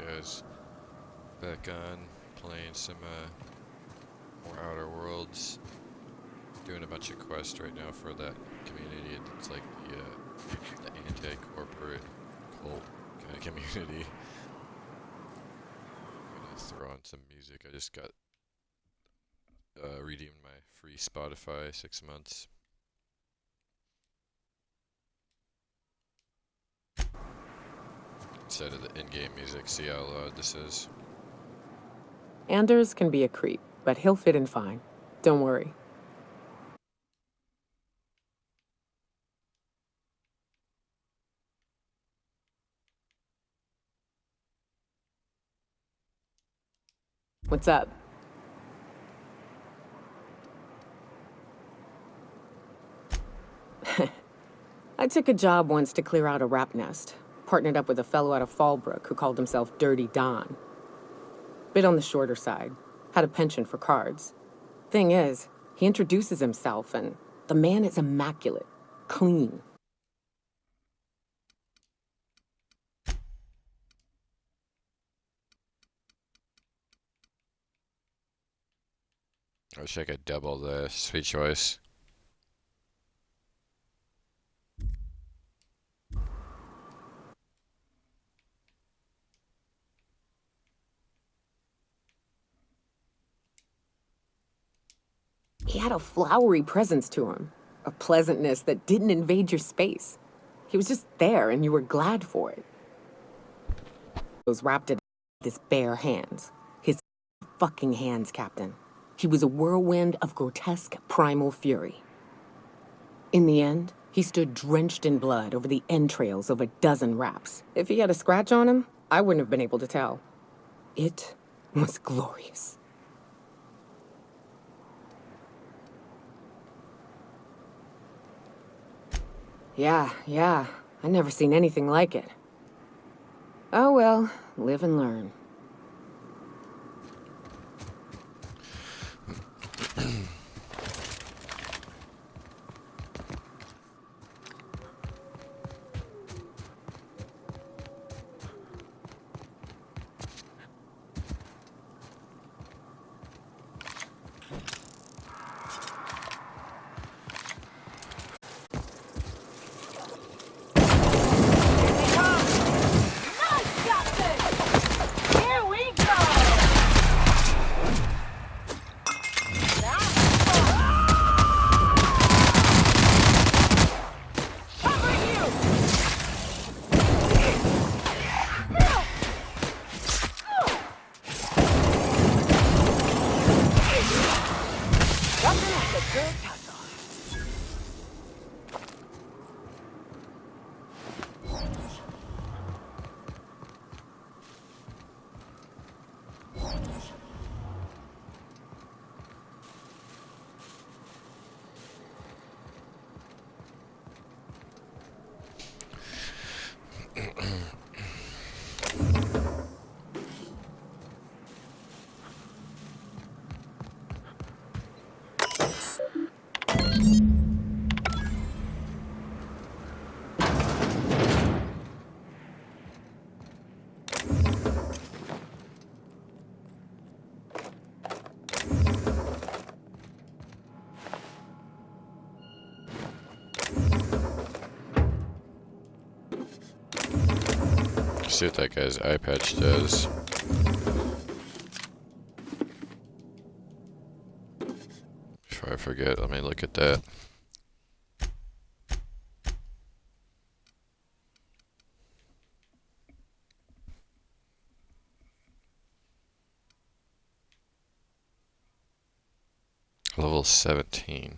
guys? Back on, playing some more Outer Worlds. Doing a bunch of quests right now for that community. It's like the anti-corporate cult kind of community. I'm gonna throw on some music. I just got redeemed my free Spotify 6 months. Instead of the in-game music, see how loud this is. Anders can be a creep, but he'll fit in fine. Don't worry. What's up? I took a job once to clear out a rap nest. Partnered up with a fellow out of Fallbrook who called himself Dirty Don. Bit on the shorter side. Had a penchant for cards. Thing is, he introduces himself and the man is immaculate. Clean. I wish I could double the speech voice. He had a flowery presence to him. A pleasantness that didn't invade your space. He was just there and you were glad for it. Was wrapped in his bare hands. His fucking hands, Captain. He was a whirlwind of grotesque primal fury. In the end, he stood drenched in blood over the entrails of a dozen raps. If he had a scratch on him, I wouldn't have been able to tell. It was glorious. Yeah. I never seen anything like it. Oh well, live and learn. See what that guy's eye patch does. Before I forget, let me look at that. Level 17.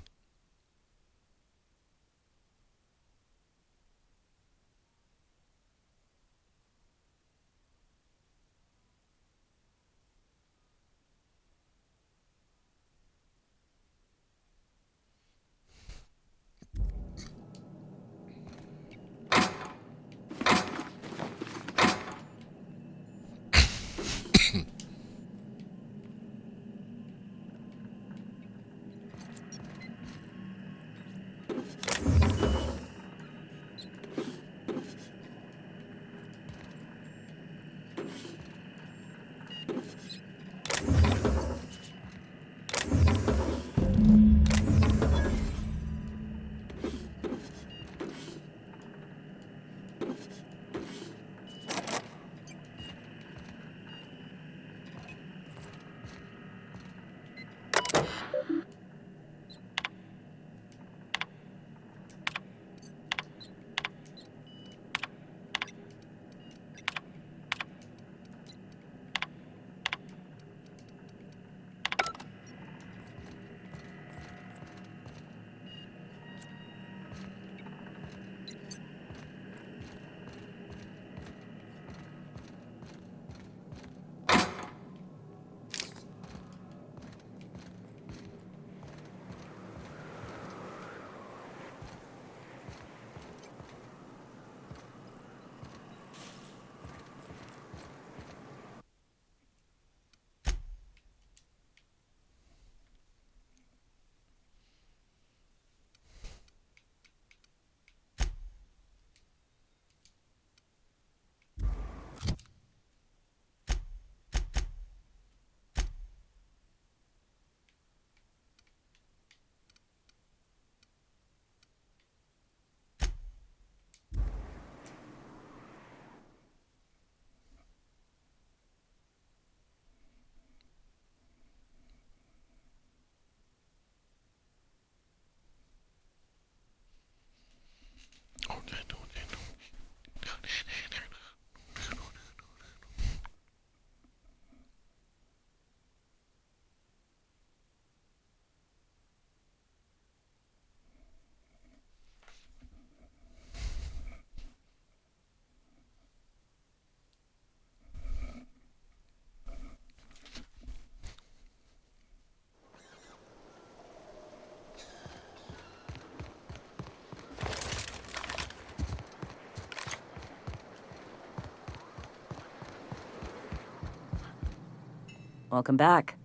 Welcome back.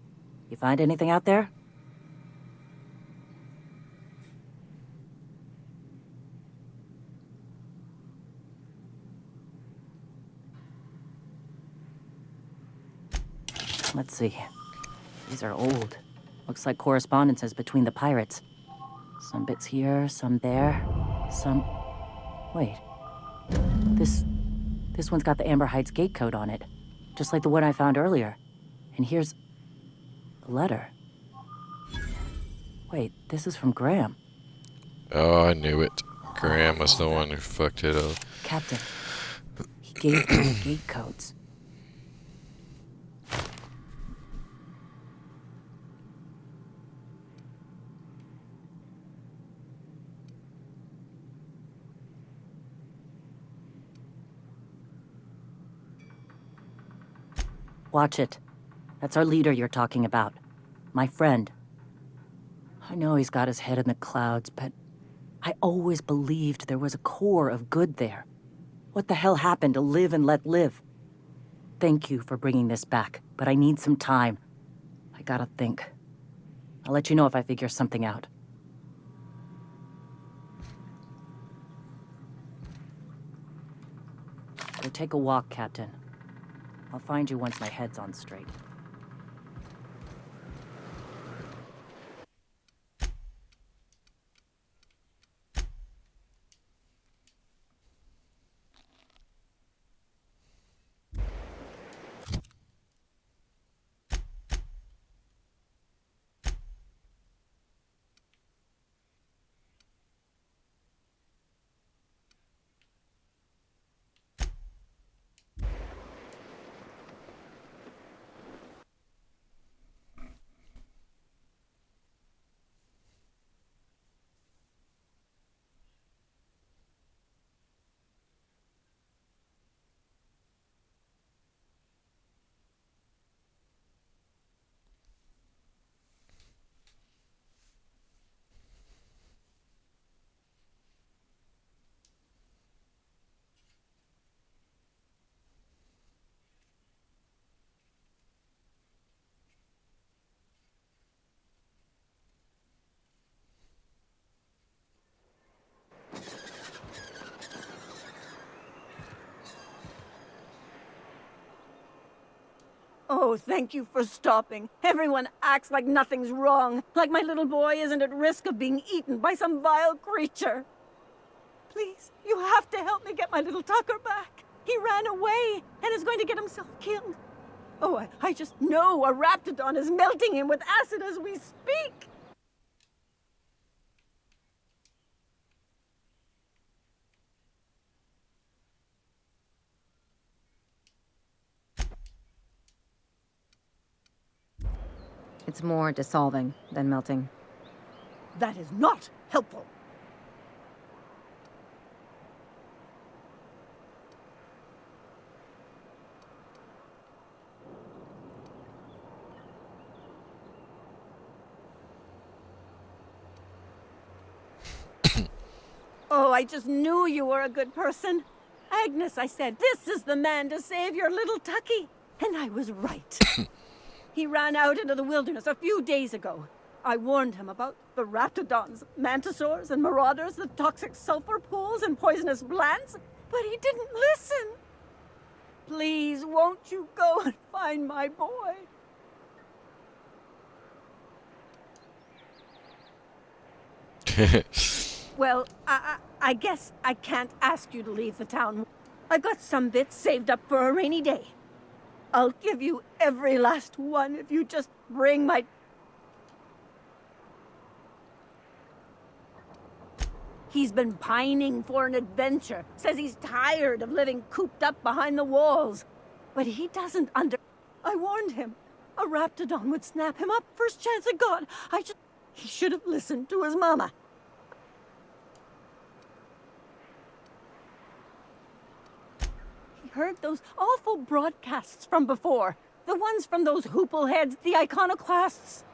You find anything out there? Let's see. These are old. Looks like correspondences between the pirates. Some bits here, some there, some... Wait. This one's got the Amber Heights gate code on it. Just like the one I found earlier. And here's... a letter. Wait, this is from Graham. Oh, I knew it. Graham was the one who fucked it up. Captain. He gave them the gate codes. Watch it. That's our leader you're talking about. My friend. I know he's got his head in the clouds, but I always believed there was a core of good there. What the hell happened to live and let live? Thank you for bringing this back, but I need some time. I gotta think. I'll let you know if I figure something out. Go take a walk, Captain. I'll find you once my head's on straight. Oh, thank you for stopping. Everyone acts like nothing's wrong, like my little boy isn't at risk of being eaten by some vile creature. Please, you have to help me get my little Tucker back. He ran away and is going to get himself killed. Oh, I just know a Raptidon is melting him with acid as we speak. It's more dissolving than melting. That is not helpful. Oh, I just knew you were a good person. Agnes, I said, this is the man to save your little Tucky. And I was right. He ran out into the wilderness a few days ago. I warned him about the Raptidons, Mantisaurs, and Marauders, the toxic sulfur pools and poisonous plants, but he didn't listen. Please, won't you go and find my boy? Well, I guess I can't ask you to leave the town. I've got some bits saved up for a rainy day. I'll give you every last one if you just bring my... He's been pining for an adventure. Says he's tired of living cooped up behind the walls. But he doesn't I warned him. A Raptidon would snap him up first chance it got. He should have listened to his mama. Heard those awful broadcasts from before. The ones from those hoople heads, the iconoclasts.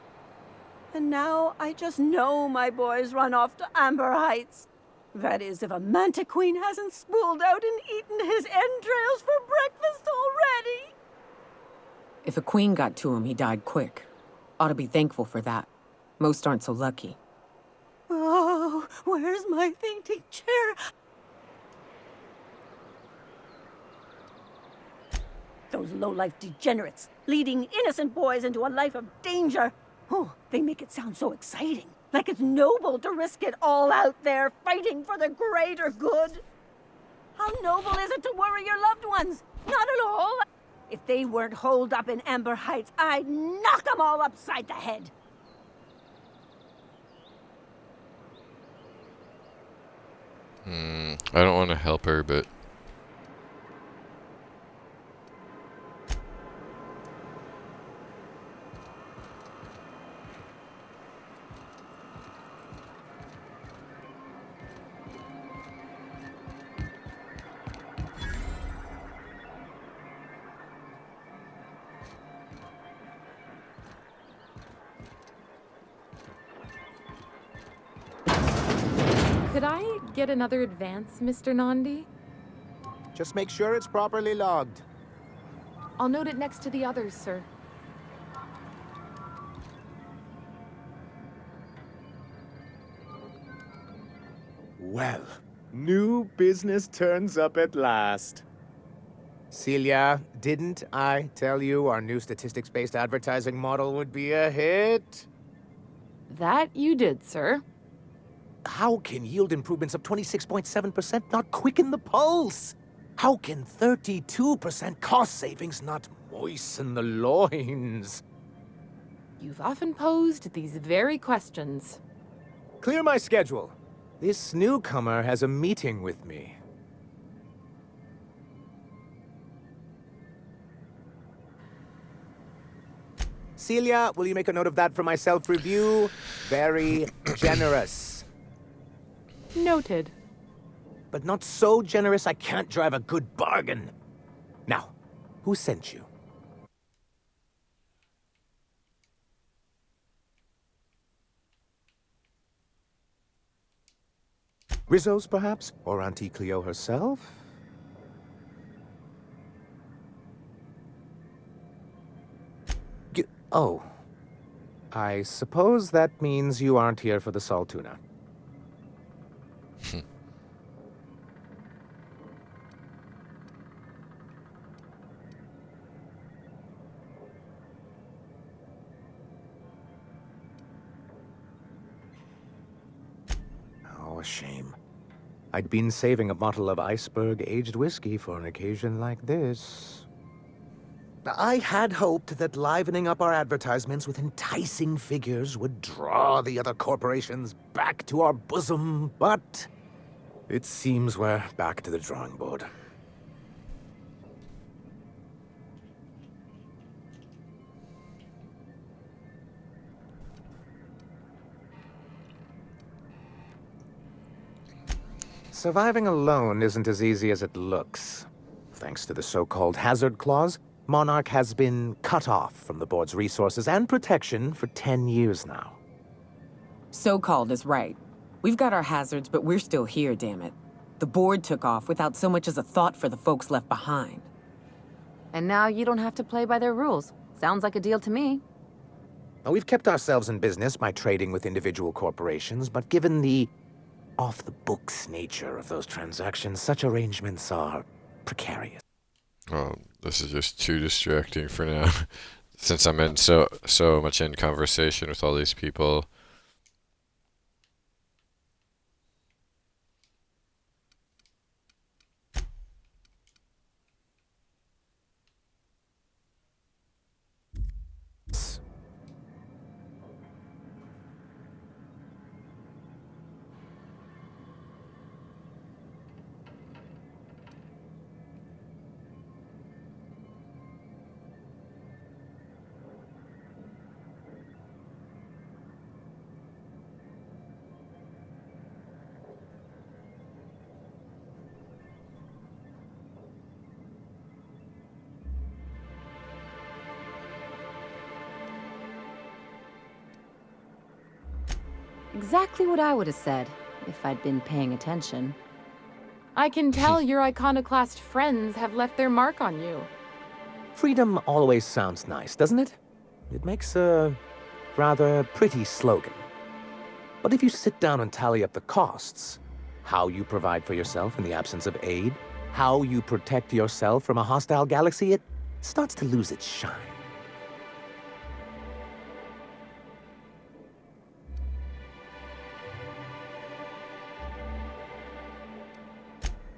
And now I just know my boy's run off to Amber Heights. That is, if a Mantiqueen hasn't spooled out and eaten his entrails for breakfast already. If a queen got to him, he died quick. Ought to be thankful for that. Most aren't so lucky. Oh, where's my fainting chair? Those low-life degenerates, leading innocent boys into a life of danger. Oh, they make it sound so exciting. Like it's noble to risk it all out there, fighting for the greater good. How noble is it to worry your loved ones? Not at all. If they weren't holed up in Amber Heights, I'd knock them all upside the head. I don't want to help her, but... Could I get another advance, Mr. Nandi? Just make sure it's properly logged. I'll note it next to the others, sir. Well, new business turns up at last. Celia, didn't I tell you our new statistics-based advertising model would be a hit? That you did, sir. How can yield improvements of 26.7% not quicken the pulse? How can 32% cost savings not moisten the loins? You've often posed these very questions. Clear my schedule. This newcomer has a meeting with me. Celia, will you make a note of that for my self-review? Very generous. Noted. But not so generous I can't drive a good bargain. Now, who sent you? Rizzo's, perhaps? Or Auntie Cleo herself? Oh. I suppose that means you aren't here for the Saltuna. Oh, a shame. I'd been saving a bottle of iceberg-aged whiskey for an occasion like this. I had hoped that livening up our advertisements with enticing figures would draw the other corporations back to our bosom, but it seems we're back to the drawing board. Surviving alone isn't as easy as it looks. Thanks to the so-called hazard clause, Monarch has been cut off from the board's resources and protection for 10 years now. So-called is right. We've got our hazards, but we're still here, damn it. The board took off without so much as a thought for the folks left behind. And now you don't have to play by their rules. Sounds like a deal to me. Now, we've kept ourselves in business by trading with individual corporations, but given the off-the-books nature of those transactions, such arrangements are precarious. Oh, this is just too distracting for now. Since I'm in so much in conversation with all these people. Exactly what I would have said, if I'd been paying attention. I can tell your iconoclast friends have left their mark on you. Freedom always sounds nice, doesn't it? It makes a rather pretty slogan. But if you sit down and tally up the costs, how you provide for yourself in the absence of aid, how you protect yourself from a hostile galaxy, it starts to lose its shine.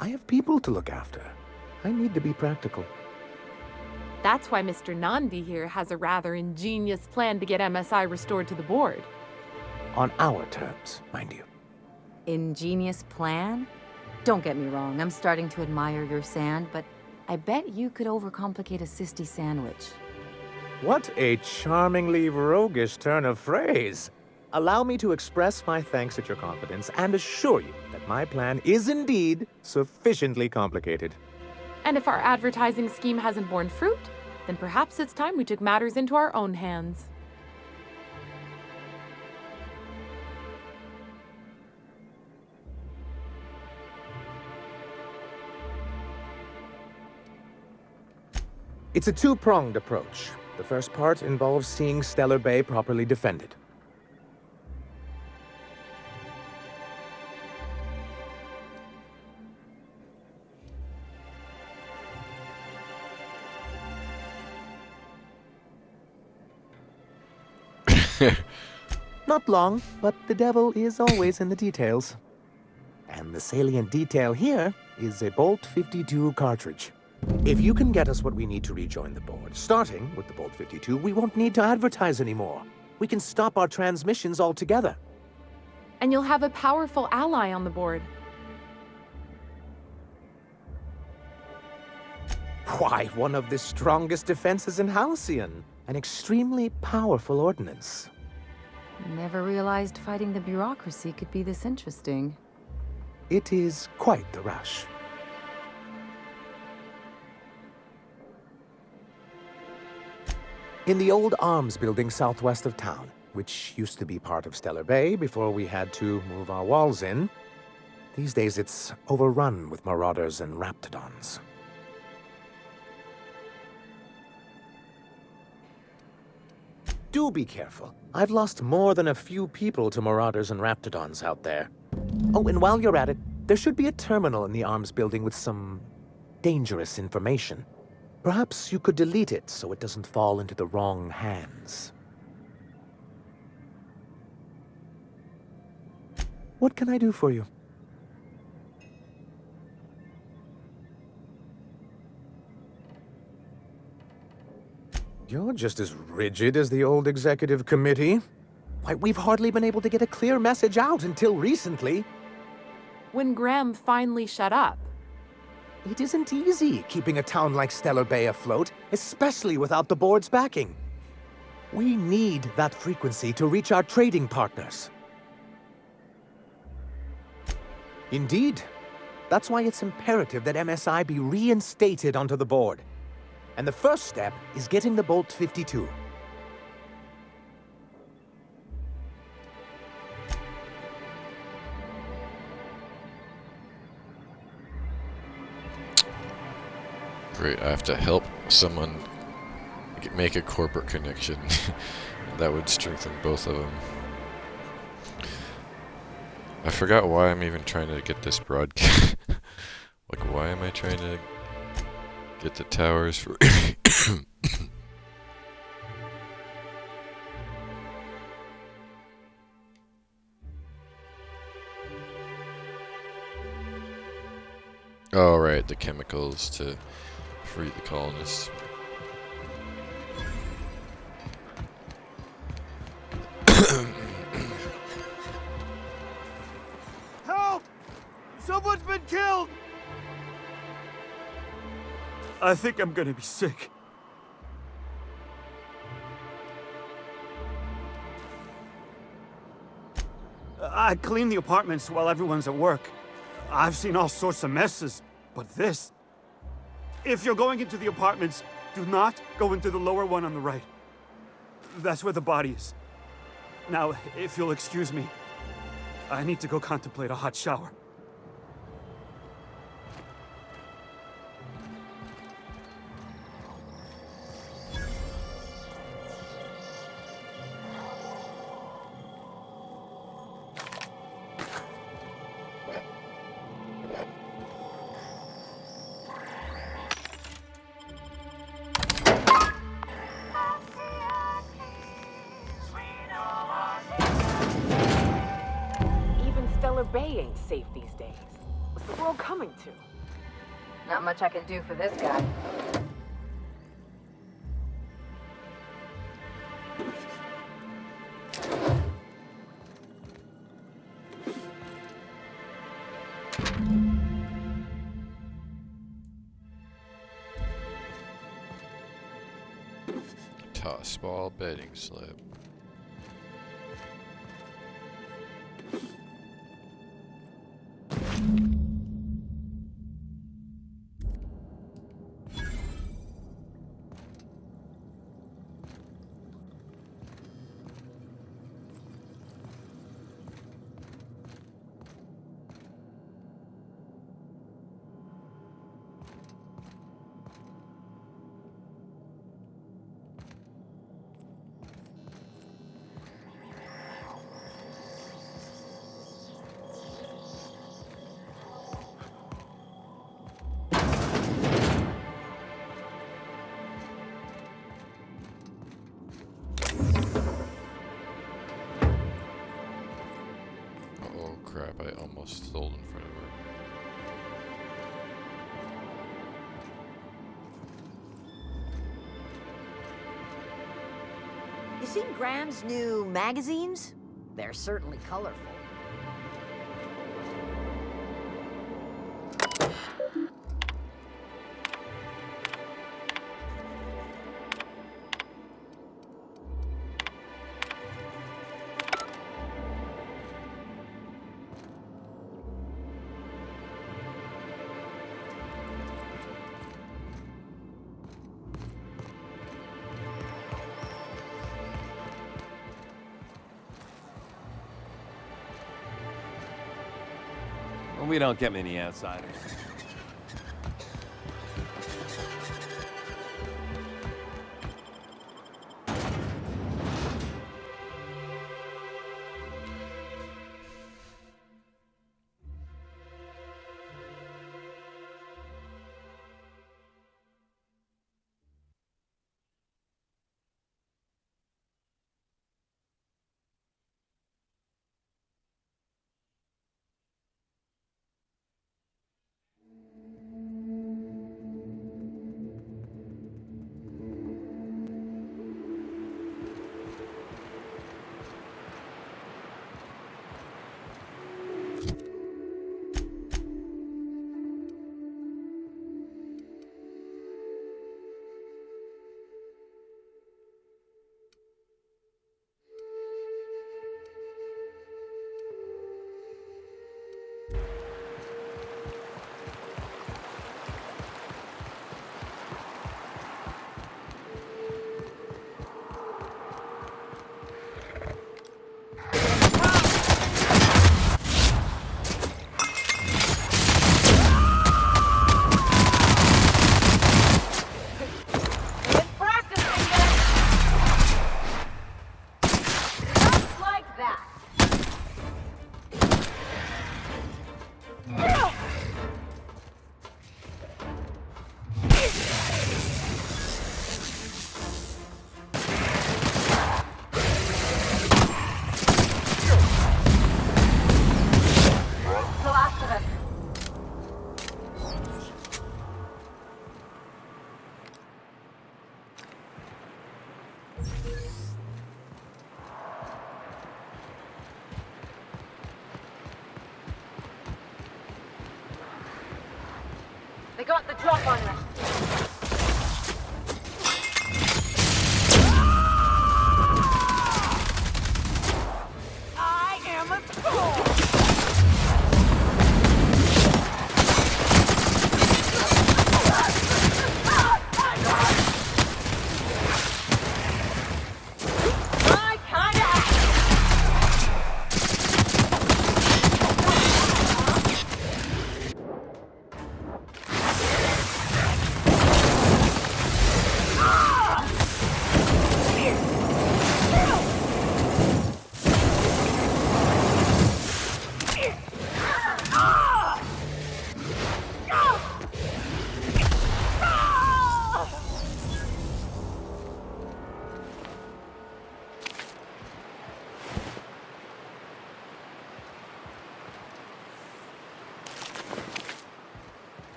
I have people to look after. I need to be practical. That's why Mr. Nandi here has a rather ingenious plan to get MSI restored to the board. On our terms, mind you. Ingenious plan? Don't get me wrong, I'm starting to admire your sand, but I bet you could overcomplicate a Sisty sandwich. What a charmingly roguish turn of phrase. Allow me to express my thanks at your confidence and assure you that my plan is indeed sufficiently complicated. And if our advertising scheme hasn't borne fruit, then perhaps it's time we took matters into our own hands. It's a two-pronged approach. The first part involves seeing Stellar Bay properly defended. Not long, but the devil is always in the details. And the salient detail here is a Bolt 52 cartridge. If you can get us what we need to rejoin the board, starting with the Bolt 52, we won't need to advertise anymore. We can stop our transmissions altogether. And you'll have a powerful ally on the board. Why, one of the strongest defenses in Halcyon. An extremely powerful ordnance. Never realized fighting the bureaucracy could be this interesting. It is quite the rush. In the old arms building southwest of town, which used to be part of Stellar Bay before we had to move our walls in, these days it's overrun with marauders and raptidons. Do be careful. I've lost more than a few people to marauders and raptidons out there. Oh, and while you're at it, there should be a terminal in the arms building with some dangerous information. Perhaps you could delete it so it doesn't fall into the wrong hands. What can I do for you? You're just as rigid as the old executive committee. Why, we've hardly been able to get a clear message out until recently. When Graham finally shut up. It isn't easy keeping a town like Stellar Bay afloat, especially without the board's backing. We need that frequency to reach our trading partners. Indeed. That's why it's imperative that MSI be reinstated onto the board. And the first step is getting the Bolt 52. Great, I have to help someone make a corporate connection. That would strengthen both of them. I forgot why I'm even trying to get this broadcast. Like, why am I trying to get the towers for... Oh, right, the chemicals to free the colonists. Help! Someone's been killed! I think I'm gonna be sick. I clean the apartments while everyone's at work. I've seen all sorts of messes, but this... If you're going into the apartments, do not go into the lower one on the right. That's where the body is. Now, if you'll excuse me, I need to go contemplate a hot shower. ain't safe these days. What's the world coming to? Not much I can do for this guy. Toss ball betting slip. Oh crap, I almost stole in front of her. You seen Graham's new magazines? They're certainly colorful. We don't get many outsiders. They got the drop on us. I am a fool!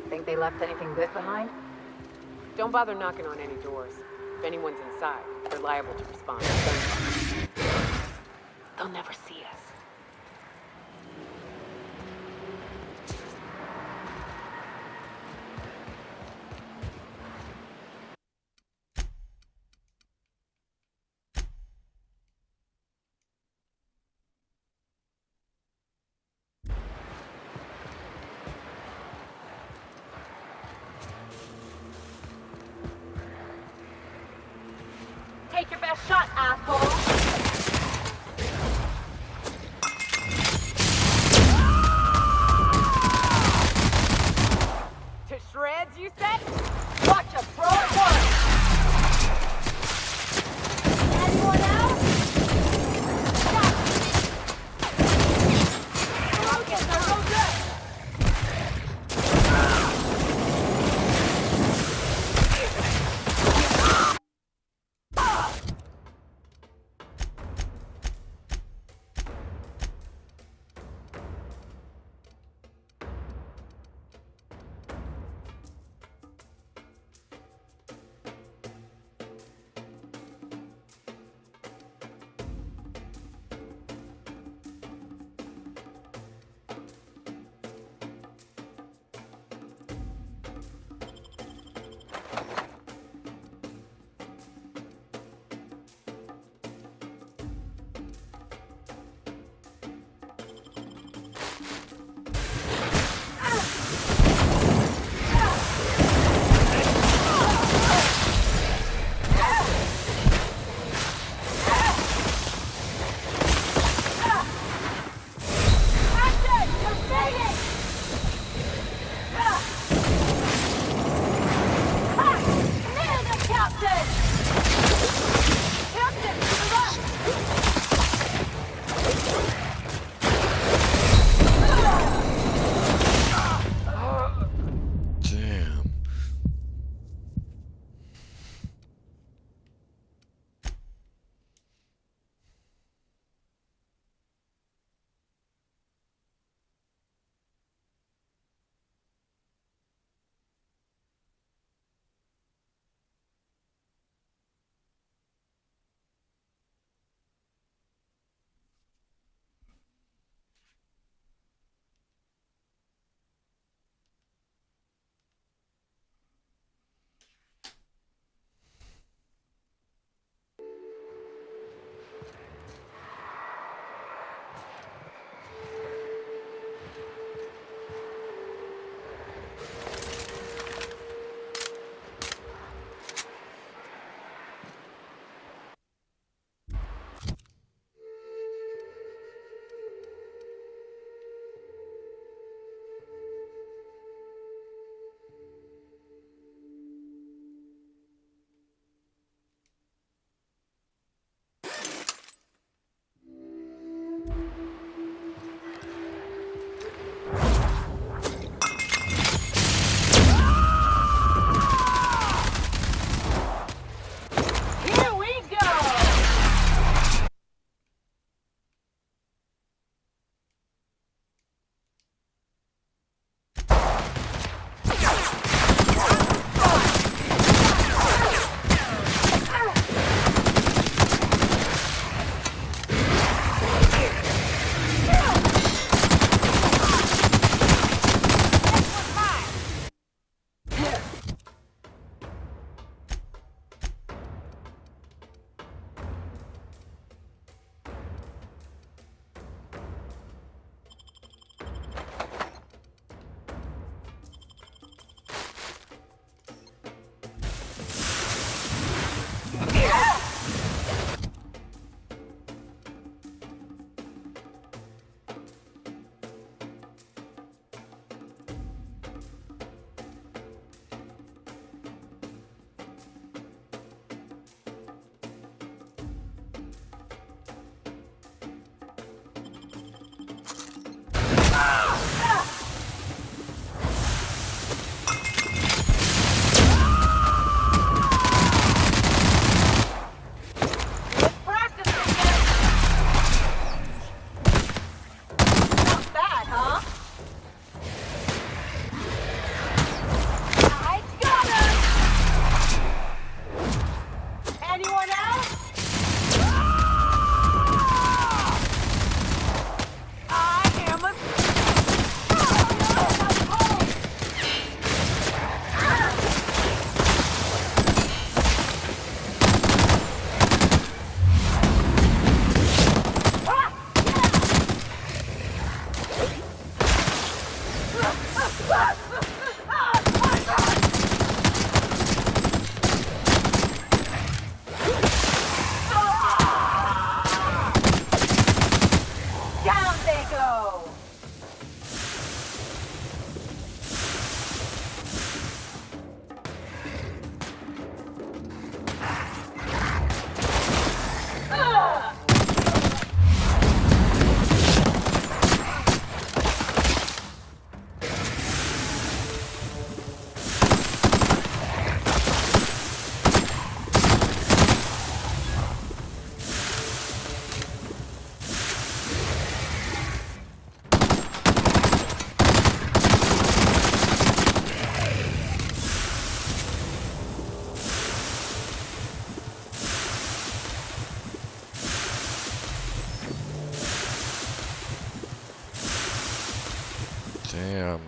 Think they left anything good behind? Don't bother knocking on any doors. If anyone's inside, they're liable to respond. They'll never see us. Take your best shot, asshole! Damn.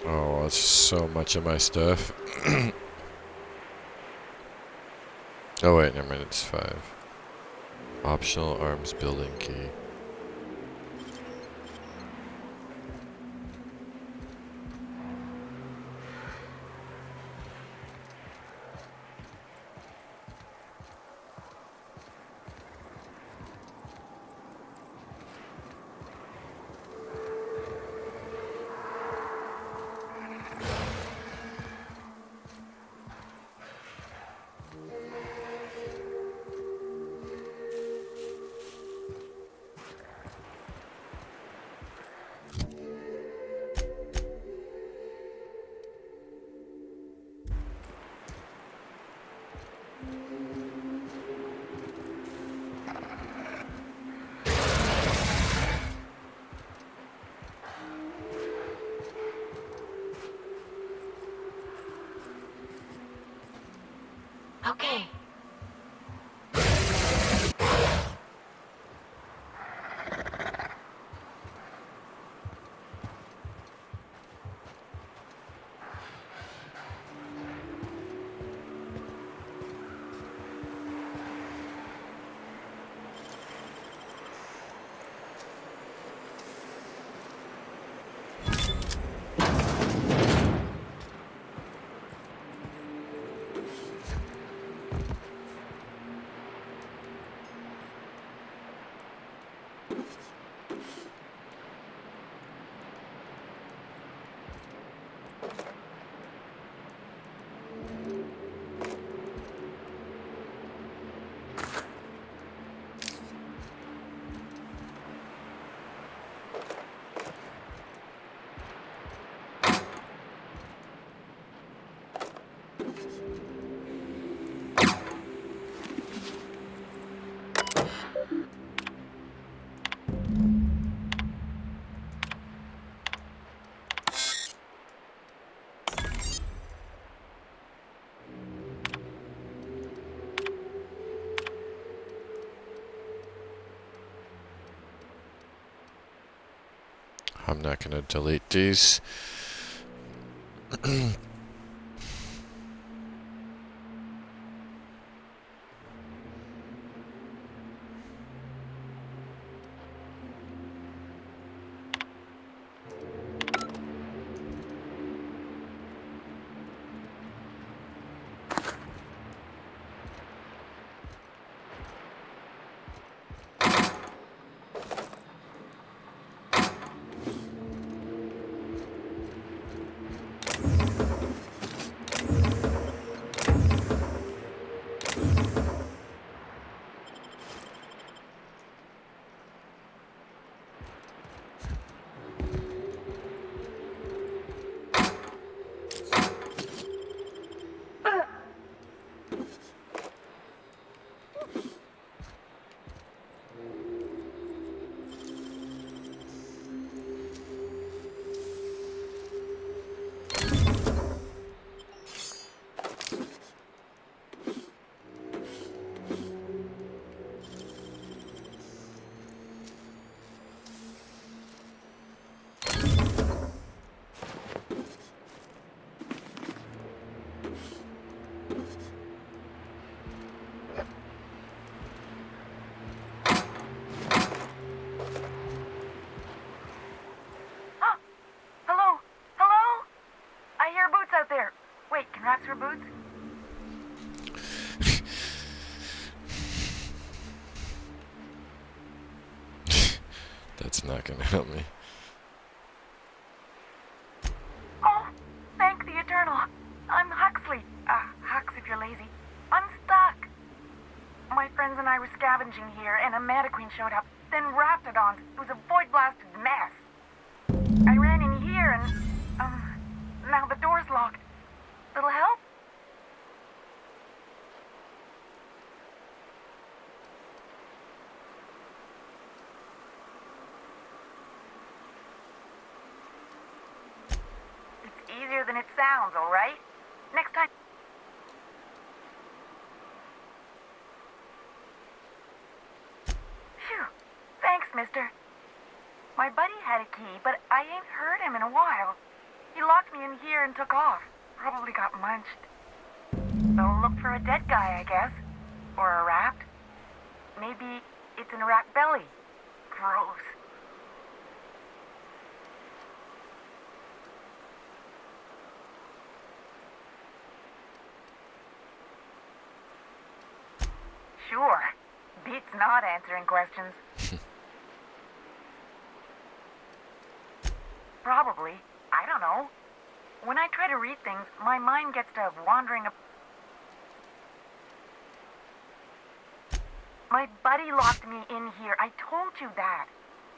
Oh, that's so much of my stuff. Oh wait, never mind, it's 5. Optional arms building key. Okay. I'm not gonna delete these. That's not gonna help me. Oh, thank the Eternal. I'm Huxley. Hux if you're lazy. I'm stuck. My friends and I were scavenging here, and a Mantiqueen showed up. Then Raptidons. It was a void-blasted mess. I ran in here, and, now the door's locked. Little help? It's easier than it sounds, all right? Next time... Phew. Thanks, mister. My buddy had a key, but I ain't heard him in a while. He locked me in here and took off. Probably got munched. So look for a dead guy, I guess. Or a rat. Maybe it's in a rat belly. Gross. Sure. Beats not answering questions. Probably. I don't know. When I try to read things, my mind gets to wandering. My buddy locked me in here. I told you that.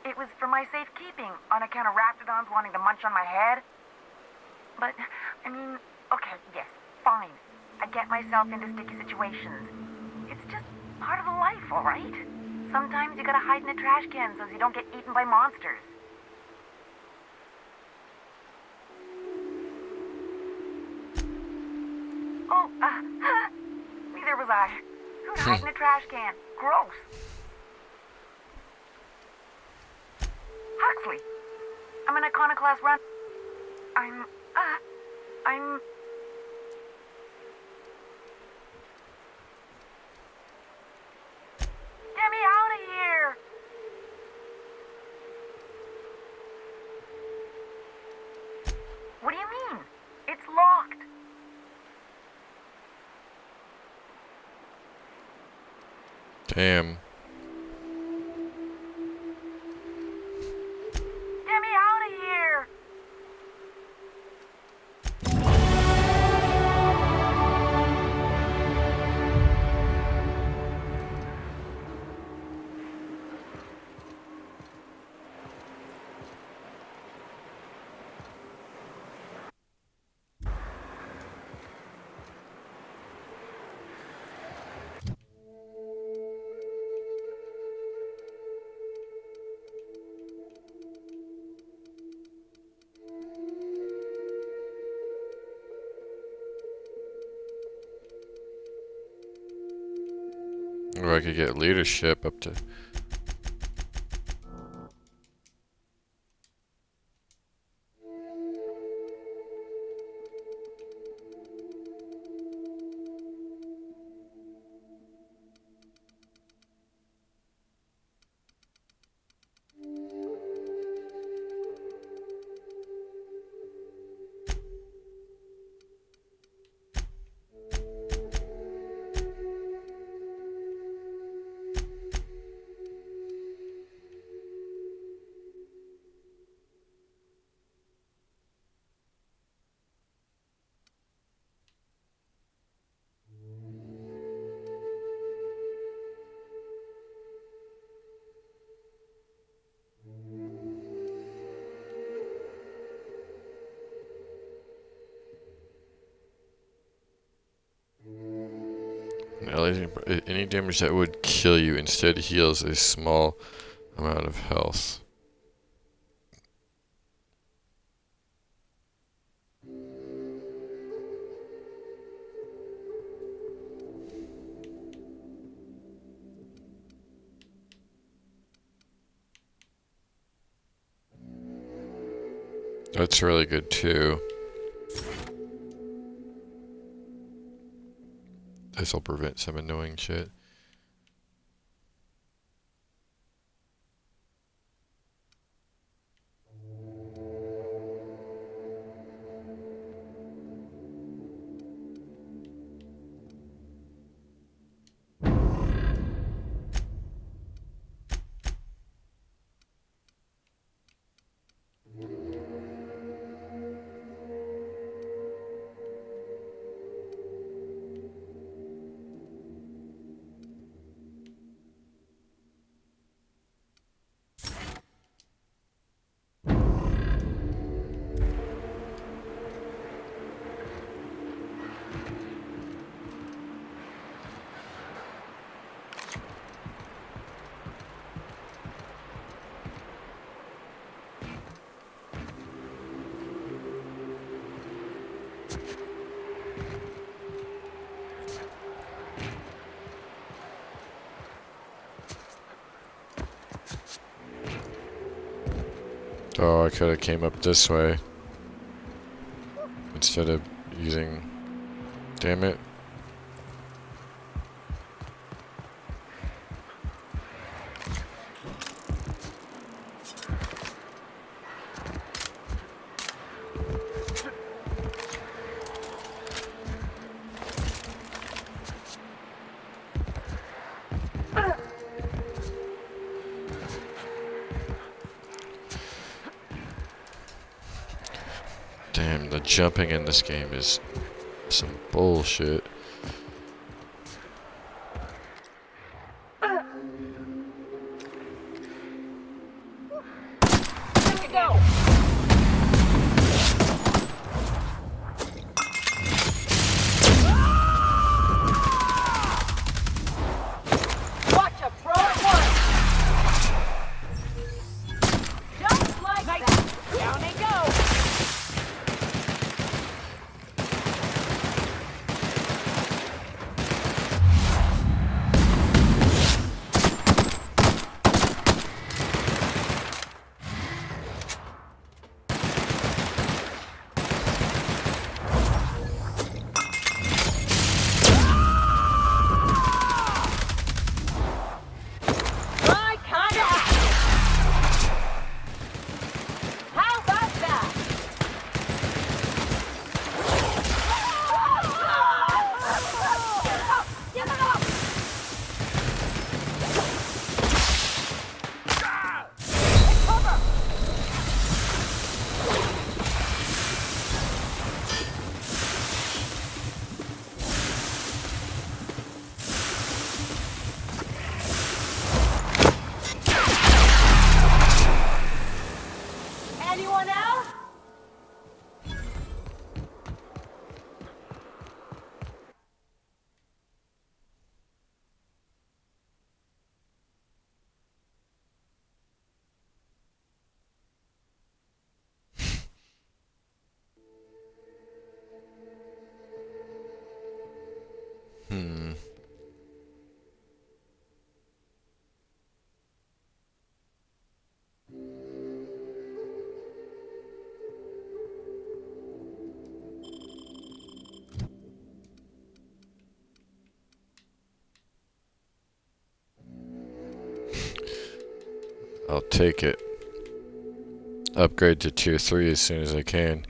It was for my safekeeping, on account of Raptidons wanting to munch on my head. But, I mean, okay, yes, fine. I get myself into sticky situations. It's just part of the life, all right? Sometimes you gotta hide in a trash can so you don't get eaten by monsters. Oh, neither was I. Who'd hide in a trash can? Gross. Huxley. I'm an iconoclast run. I'm... Get me out of here! What do you mean? It's locked. Damn. Get me out of here! Or I could get leadership up to... Any damage that would kill you instead heals a small amount of health. That's really good too. This will prevent some annoying shit. Oh, I could have came up this way. Instead of using... Damn it. Damn, the jumping in this game is some bullshit. I'll take it. Upgrade to tier 3 as soon as I can.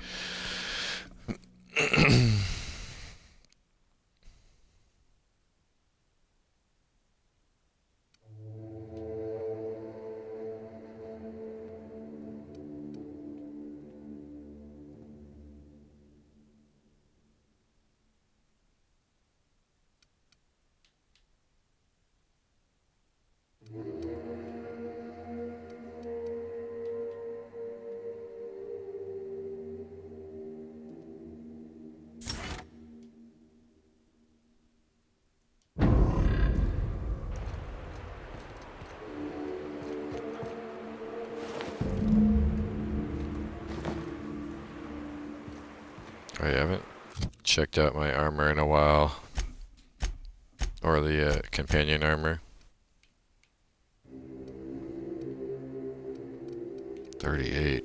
I haven't checked out my armor in a while. Or the companion armor. 38.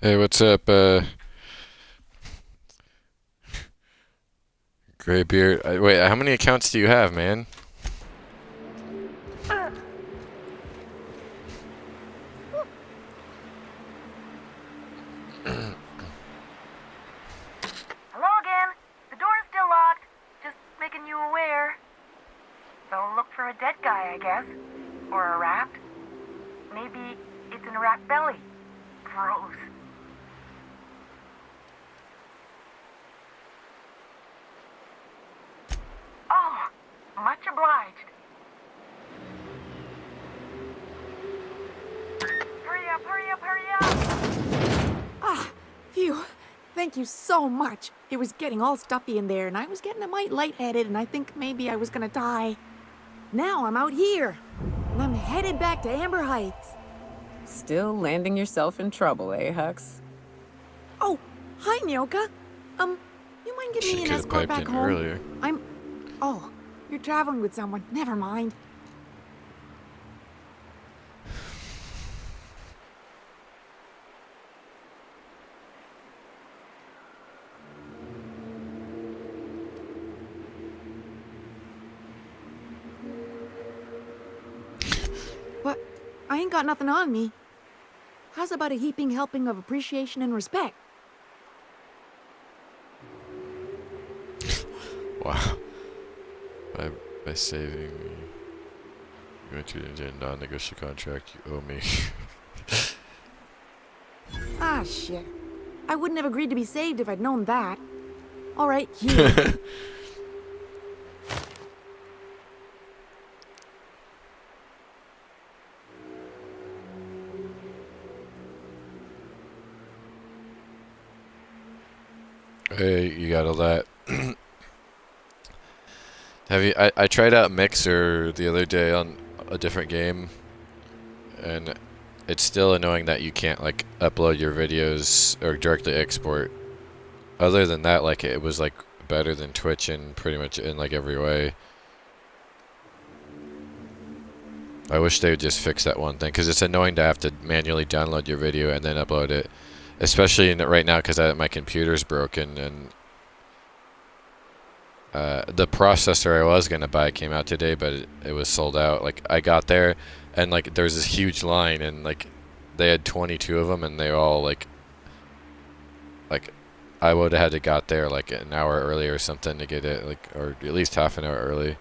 Hey, what's up, Graybeard? Wait, how many accounts do you have, man? Hello again. The door is still locked. Just making you aware. So look for a dead guy, I guess. Or a rat. Maybe it's in a rat belly. Gross. Oh, much obliged. Hurry up, hurry up, hurry up! Ah, phew. Thank you so much. It was getting all stuffy in there, and I was getting a mite lightheaded, and I think maybe I was gonna die. Now I'm out here, and I'm headed back to Amber Heights. Still landing yourself in trouble, eh, Hux? Oh, hi, Nyoka. You mind giving me an Should've escort piped back in home? earlier. Oh, you're traveling with someone. Never mind. But I ain't got nothing on me. How's about a heaping helping of appreciation and respect? Wow. By saving me. You went to the non-negotiable contract, you owe me. Ah, shit. I wouldn't have agreed to be saved if I'd known that. All right, here. Hey, you got all that. Have you? I tried out Mixer the other day on a different game, and it's still annoying that you can't like upload your videos or directly export. Other than that, like it was like better than Twitch in pretty much in like every way. I wish they would just fix that one thing, because it's annoying to have to manually download your video and then upload it, especially right now because my computer's broken and the processor I was gonna buy came out today, but it was sold out. Like I got there, and like there was this huge line, and like they had 22 of them, and they all like I would have had to got there like an hour early or something to get it, like, or at least half an hour early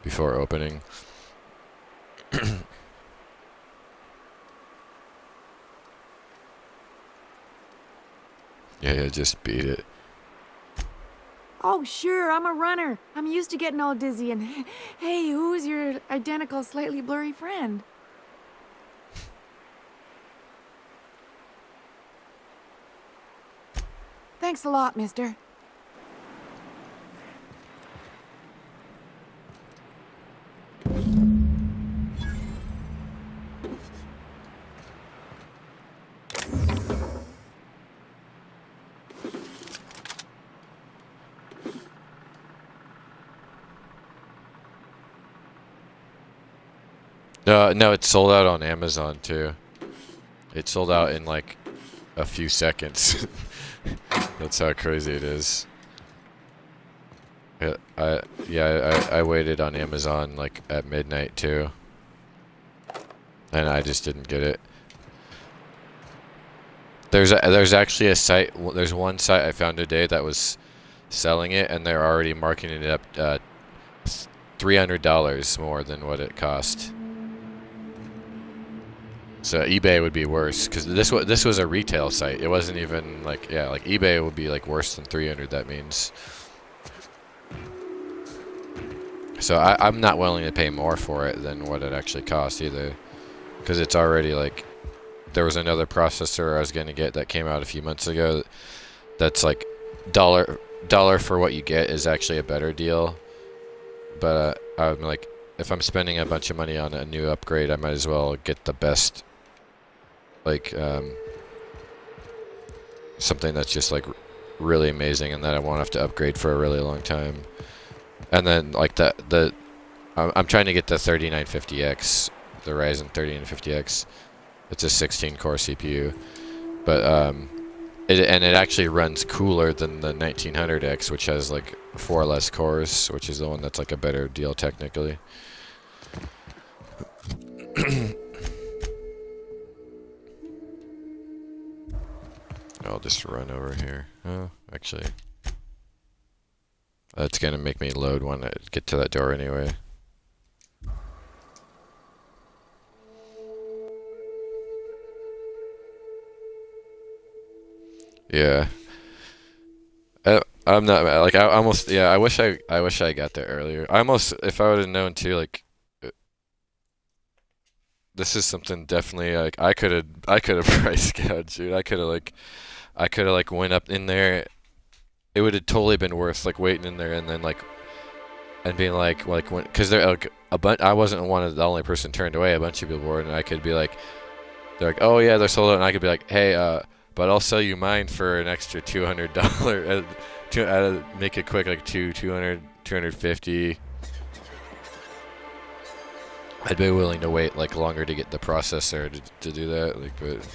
before opening. Yeah, just beat it. Oh, sure, I'm a runner. I'm used to getting all dizzy and... Hey, who's your identical, slightly blurry friend? Thanks a lot, mister. No, it's sold out on Amazon too. It sold out in like a few seconds. That's how crazy it is. I waited on Amazon like at midnight too, and I just didn't get it. There's actually a site. There's one site I found today that was selling it, and they're already marketing it up $300 more than what it cost. So eBay would be worse, because this was a retail site. It wasn't even like, yeah, like eBay would be like worse than 300. That means. So I'm not willing to pay more for it than what it actually costs either, because it's already like, there was another processor I was gonna get that came out a few months ago. That's like dollar for what you get is actually a better deal. But I'm like, if I'm spending a bunch of money on a new upgrade, I might as well get the best. Like something that's just like really amazing and that I won't have to upgrade for a really long time. And then like I'm trying to get the 3950X, the Ryzen 3950X. It's a 16 core CPU, But it actually runs cooler than the 1900X, which has like 4 less cores, which is the one that's like a better deal technically. I'll just run over here. Oh, actually, it's gonna make me load when I get to that door anyway. Yeah. I'm not like I almost yeah. I wish I got there earlier. I almost, if I would have known too, like this is something definitely like I could have price gouged, dude. I could have like went up in there. It would have totally been worth like waiting in there and then like and being like when, because they're like I wasn't one of the only person turned away. A bunch of people were, and I could be like, they're like, oh yeah, they're sold out, and I could be like, hey, but I'll sell you mine for an extra $200. Make it quick, like 200, 250. I'd be willing to wait like longer to get the processor to do that, like, but.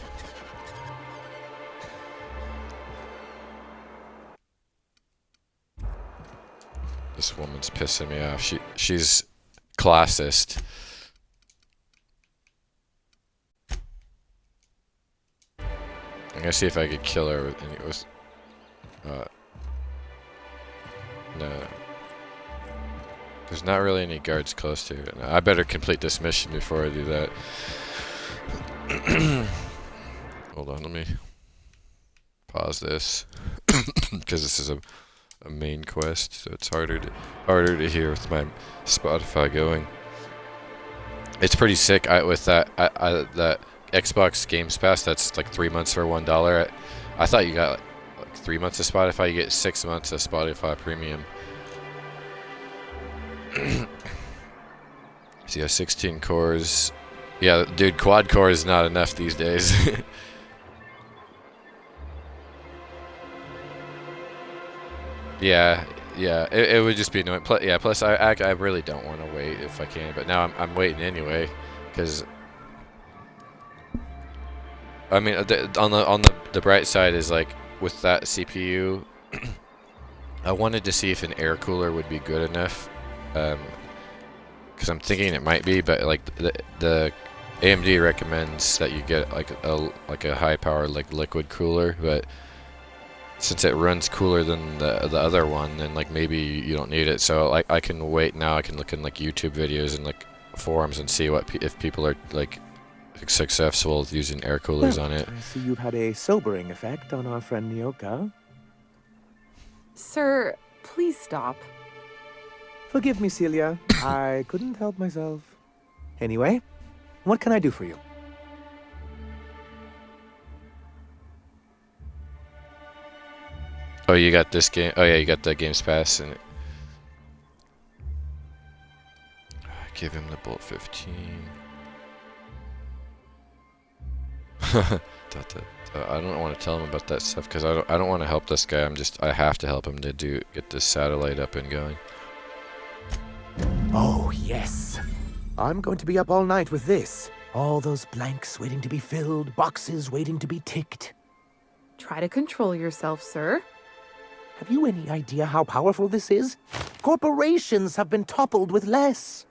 This woman's pissing me off. She's classist. I'm gonna see if I could kill her with any was no. There's not really any guards close to it. I better complete this mission before I do that. Hold on, let me pause this because this is a main quest, so it's harder to hear with my Spotify going. It's pretty sick. With that that Xbox Games Pass, that's like 3 months for $1. I thought you got like 3 months of Spotify. You get 6 months of Spotify Premium. So yeah, 16 cores. Yeah, dude, quad core is not enough these days. Yeah, it would just be annoying. Plus I really don't want to wait if I can, but now I'm waiting anyway, because I mean on the bright side is like with that CPU, I wanted to see if an air cooler would be good enough, because I'm thinking it might be, but like the AMD recommends that you get like a high power like liquid cooler, but since it runs cooler than the other one, then like maybe you don't need it. So like I can wait now. I can look in like YouTube videos and like forums and see if people are like successful with using air coolers on it. I see you've had a sobering effect on our friend Nyoka. Sir, please stop. Forgive me, Celia. I couldn't help myself. Anyway, what can I do for you? Oh, you got this game? Oh yeah, you got the Games Pass, and give him the Bolt 15. I don't want to tell him about that stuff because I don't want to help this guy. I have to help him to get this satellite up and going. Oh yes, I'm going to be up all night with this. All those blanks waiting to be filled, boxes waiting to be ticked. Try to control yourself, sir. Have you any idea how powerful this is? Corporations have been toppled with less.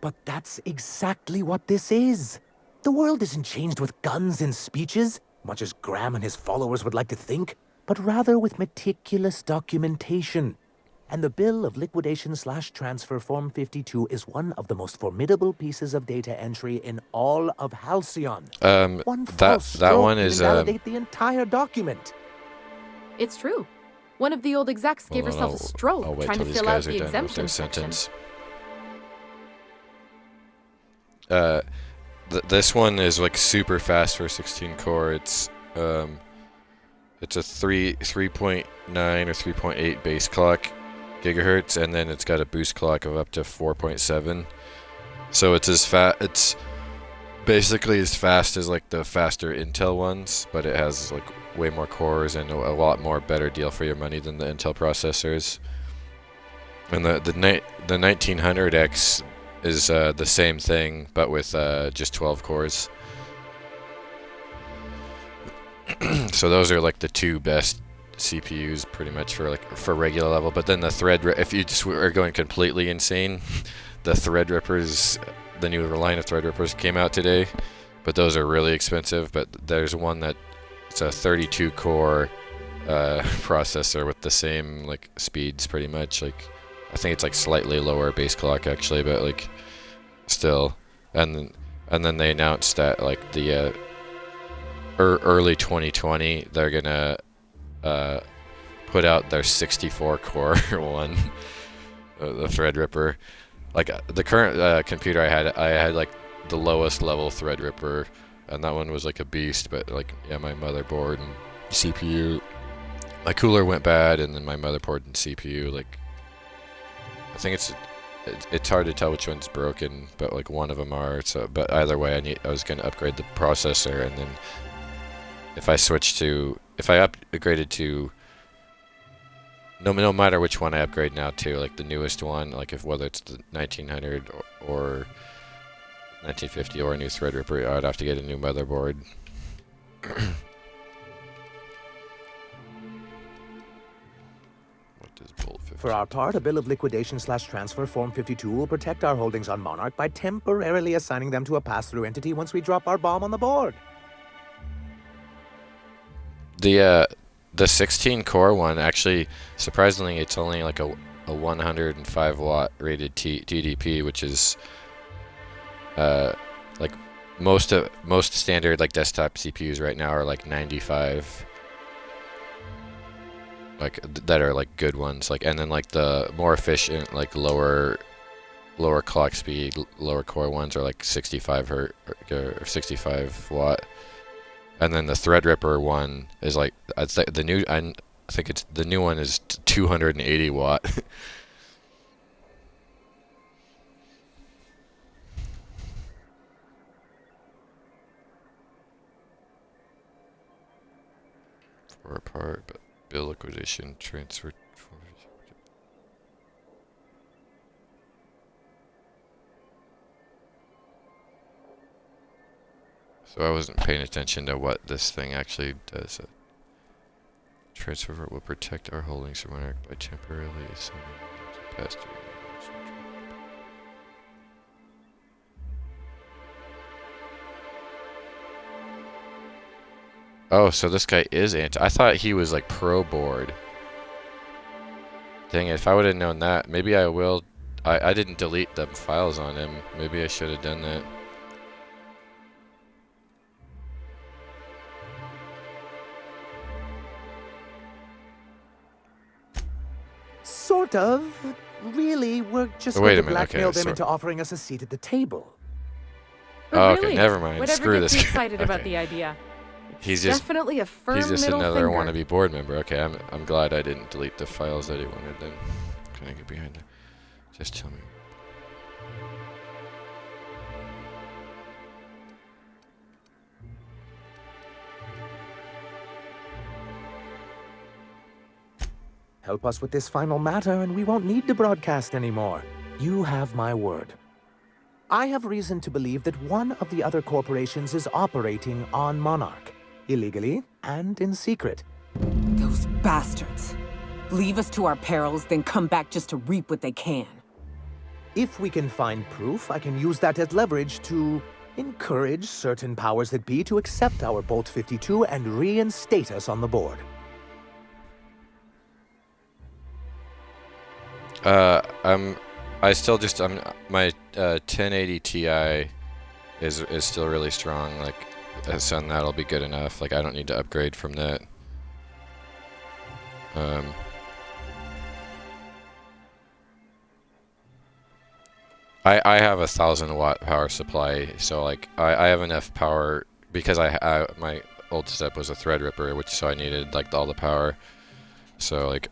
But that's exactly what this is. The world isn't changed with guns and speeches, much as Graham and his followers would like to think, but rather with meticulous documentation. And the Bill of Liquidation/Transfer Form 52 is one of the most formidable pieces of data entry in all of Halcyon. That one is validate the entire document. It's true. One of the old execs gave herself a stroke trying to fill out the exemption section. This one is like super fast for 16 core. It's a 3.9 or 3.8 base clock gigahertz, and then it's got a boost clock of up to 4.7. So it's basically as fast as like the faster Intel ones, but it has like way more cores and a lot more better deal for your money than the Intel processors. And the 1900X is the same thing, but with just 12 cores. So those are like the two best CPUs pretty much for regular level. But then the if you just are going completely insane, the Threadrippers, the new line of Threadrippers came out today, but those are really expensive. But there's one that it's a 32 core processor with the same like speeds pretty much. Like I think it's like slightly lower base clock actually, but like still. And then they announced that like the early 2020 they're gonna put out their 64 core one, the Threadripper. Like the current computer I had like the lowest level Threadripper, and that one was like a beast. But like yeah, my motherboard and CPU, my cooler went bad, and then my motherboard and CPU, like I think it's hard to tell which one's broken, but like one of them are. So but either way, I was gonna upgrade the processor, and then if I upgraded to no matter which one I upgrade now to, like the newest one, like whether it's the 1900 or 1950 or a new Threadripper, I'd have to get a new motherboard. What does Bolt 50? For our part, a bill of liquidation/transfer Form 52 will protect our holdings on Monarch by temporarily assigning them to a pass-through entity once we drop our bomb on the board. The 16 core one, actually, surprisingly, it's only like a 105 watt rated TDP, which is like most standard like desktop CPUs right now are like 95, like that are like good ones. Like and then like the more efficient like lower clock speed, lower core ones are like 65 hertz or 65 watt. And then the Threadripper one is like I think it's the new one is 280 watt. For a part, but bill liquidation transfer. So I wasn't paying attention to what this thing actually does. Transfer will protect our holdings from Monarch by temporarily assigning to pass through. Oh, so this guy is anti. I thought he was like pro board. Dang it, if I would have known that, maybe I will. I didn't delete the files on him. Maybe I should have done that. Sort of. Really, we're just Wait going a to minute, blackmail okay, them into offering us a seat at the table. Oh, Really? okay, never mind. Whatever Screw gets this you guy. excited about Okay. the idea. He's just Definitely a firm he's just middle another finger. wannabe board member. Okay, I'm glad I didn't delete the files that he wanted then. Can I get behind it? Just tell me. Help us with this final matter, and we won't need to broadcast anymore. You have my word. I have reason to believe that one of the other corporations is operating on Monarch, illegally and in secret. Those bastards. Leave us to our perils, then come back just to reap what they can. If we can find proof, I can use that as leverage to encourage certain powers that be to accept our Bolt 52 and reinstate us on the board. I still just my 1080 Ti is still really strong. Like, so that'll be good enough. Like, I don't need to upgrade from that. I have 1,000 watt power supply, so like I have enough power because my old setup was a Threadripper, so I needed like all the power. So like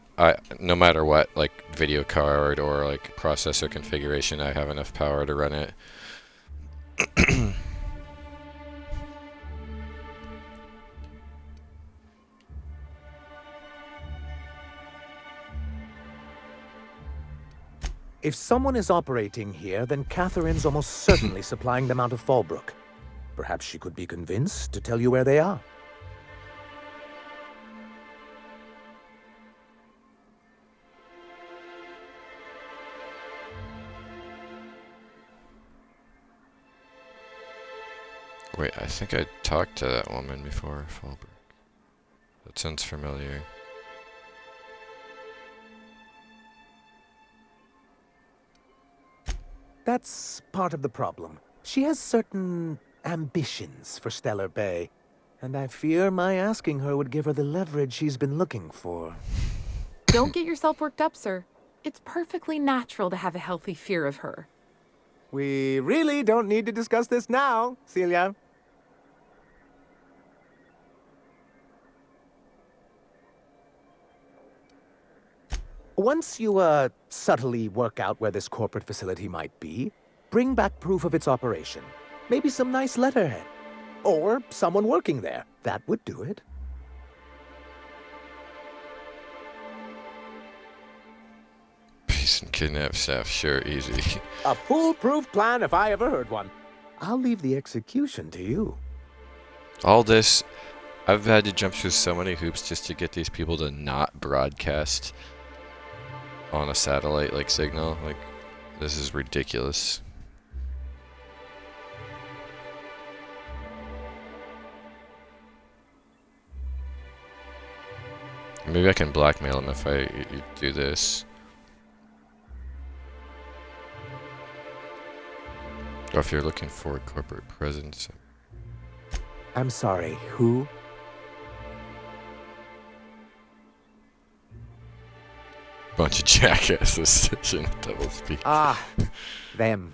no matter what like video card or like processor configuration, I have enough power to run it. If someone is operating here, then Catherine's almost certainly supplying them out of Fallbrook. Perhaps she could be convinced to tell you where they are. Wait, I think I talked to that woman before, Fallbrook. That sounds familiar. That's part of the problem. She has certain ambitions for Stellar Bay, and I fear my asking her would give her the leverage she's been looking for. Don't get yourself worked up, sir. It's perfectly natural to have a healthy fear of her. We really don't need to discuss this now, Celia. Once you, subtly work out where this corporate facility might be, bring back proof of its operation. Maybe some nice letterhead. Or someone working there. That would do it. Peace and kidnap staff, sure, easy. A foolproof plan if I ever heard one. I'll leave the execution to you. All this, I've had to jump through so many hoops just to get these people to not broadcast on a satellite like signal. Like, this is ridiculous. Maybe I can blackmail him if I do this. Or if you're looking for a corporate presence. I'm sorry, who? Bunch of jackasses in double speak. Ah, them.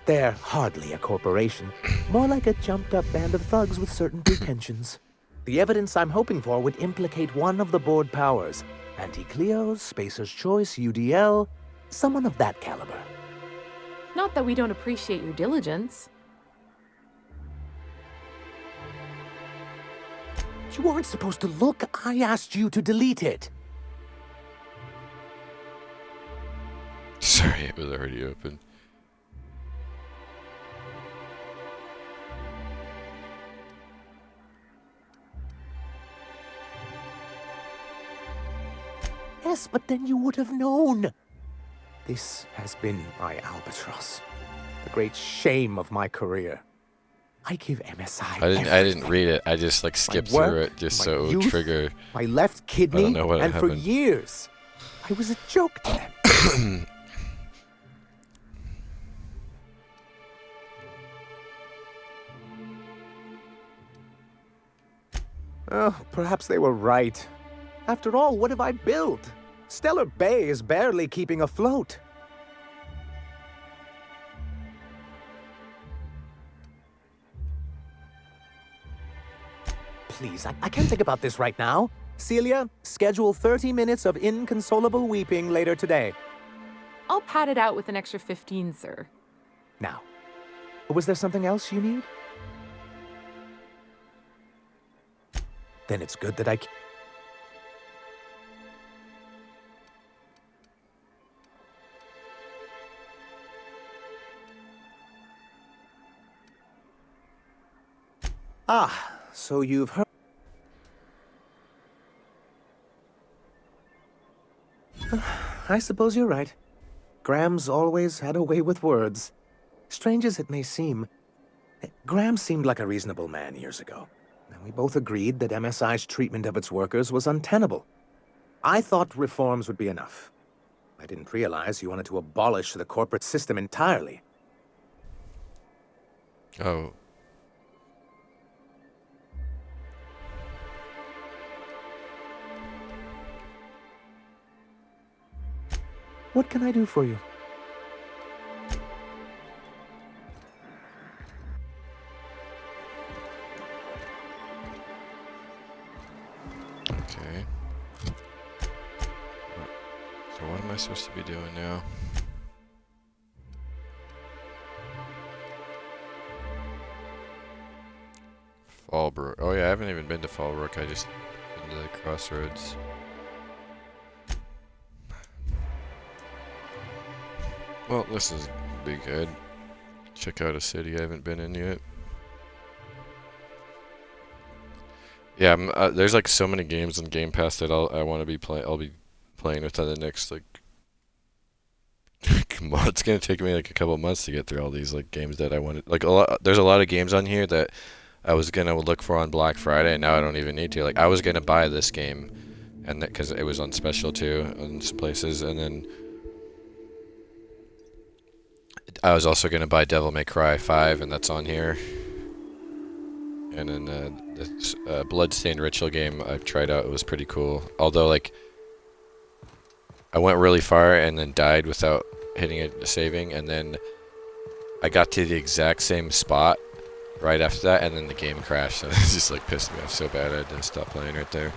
They're hardly a corporation. More like a jumped-up band of thugs with certain pretensions. The evidence I'm hoping for would implicate one of the board powers. Anti-Cleos, Spacer's Choice, UDL, someone of that caliber. Not that we don't appreciate your diligence. You weren't supposed to look. I asked you to delete it. Sorry, it was already open. Yes, but then you would have known. This has been my albatross. The great shame of my career. I give MSI I didn't read it. I just like skipped through it just so it would trigger. My left kidney, I don't know what and happened. for years, I was a joke to them. Oh, perhaps they were right. After all, what have I built? Stellar Bay is barely keeping afloat. Please, I can't think about this right now. Celia, schedule 30 minutes of inconsolable weeping later today. I'll pad it out with an extra 15, sir. Now, was there something else you need? Then it's good that I... Ah, so you've heard... I suppose you're right. Graham's always had a way with words. Strange as it may seem, Graham seemed like a reasonable man years ago. And we both agreed that MSI's treatment of its workers was untenable. I thought reforms would be enough. I didn't realize you wanted to abolish the corporate system entirely. Oh. What can I do for you? Okay. So what am I supposed to be doing now? Fallbrook. Oh yeah, I haven't even been to Fallbrook. I just been to the Crossroads. Well, this is be good. Check out a city I haven't been in yet. Yeah, there's like so many games on Game Pass that I want to be playing. I'll be playing within the next like it's gonna take me like a couple months to get through all these like games that I wanted. Like there's a lot of games on here that I was gonna look for on Black Friday, and now I don't even need to. Like I was gonna buy this game, and because it was on special too in some places, and then I was also gonna buy Devil May Cry 5, and that's on here. And then this Bloodstained Ritual game I've tried out. It was pretty cool. Although like I went really far and then died without hitting a saving, and then I got to the exact same spot right after that, and then the game crashed. And it just like pissed me off so bad I had to stop playing right there.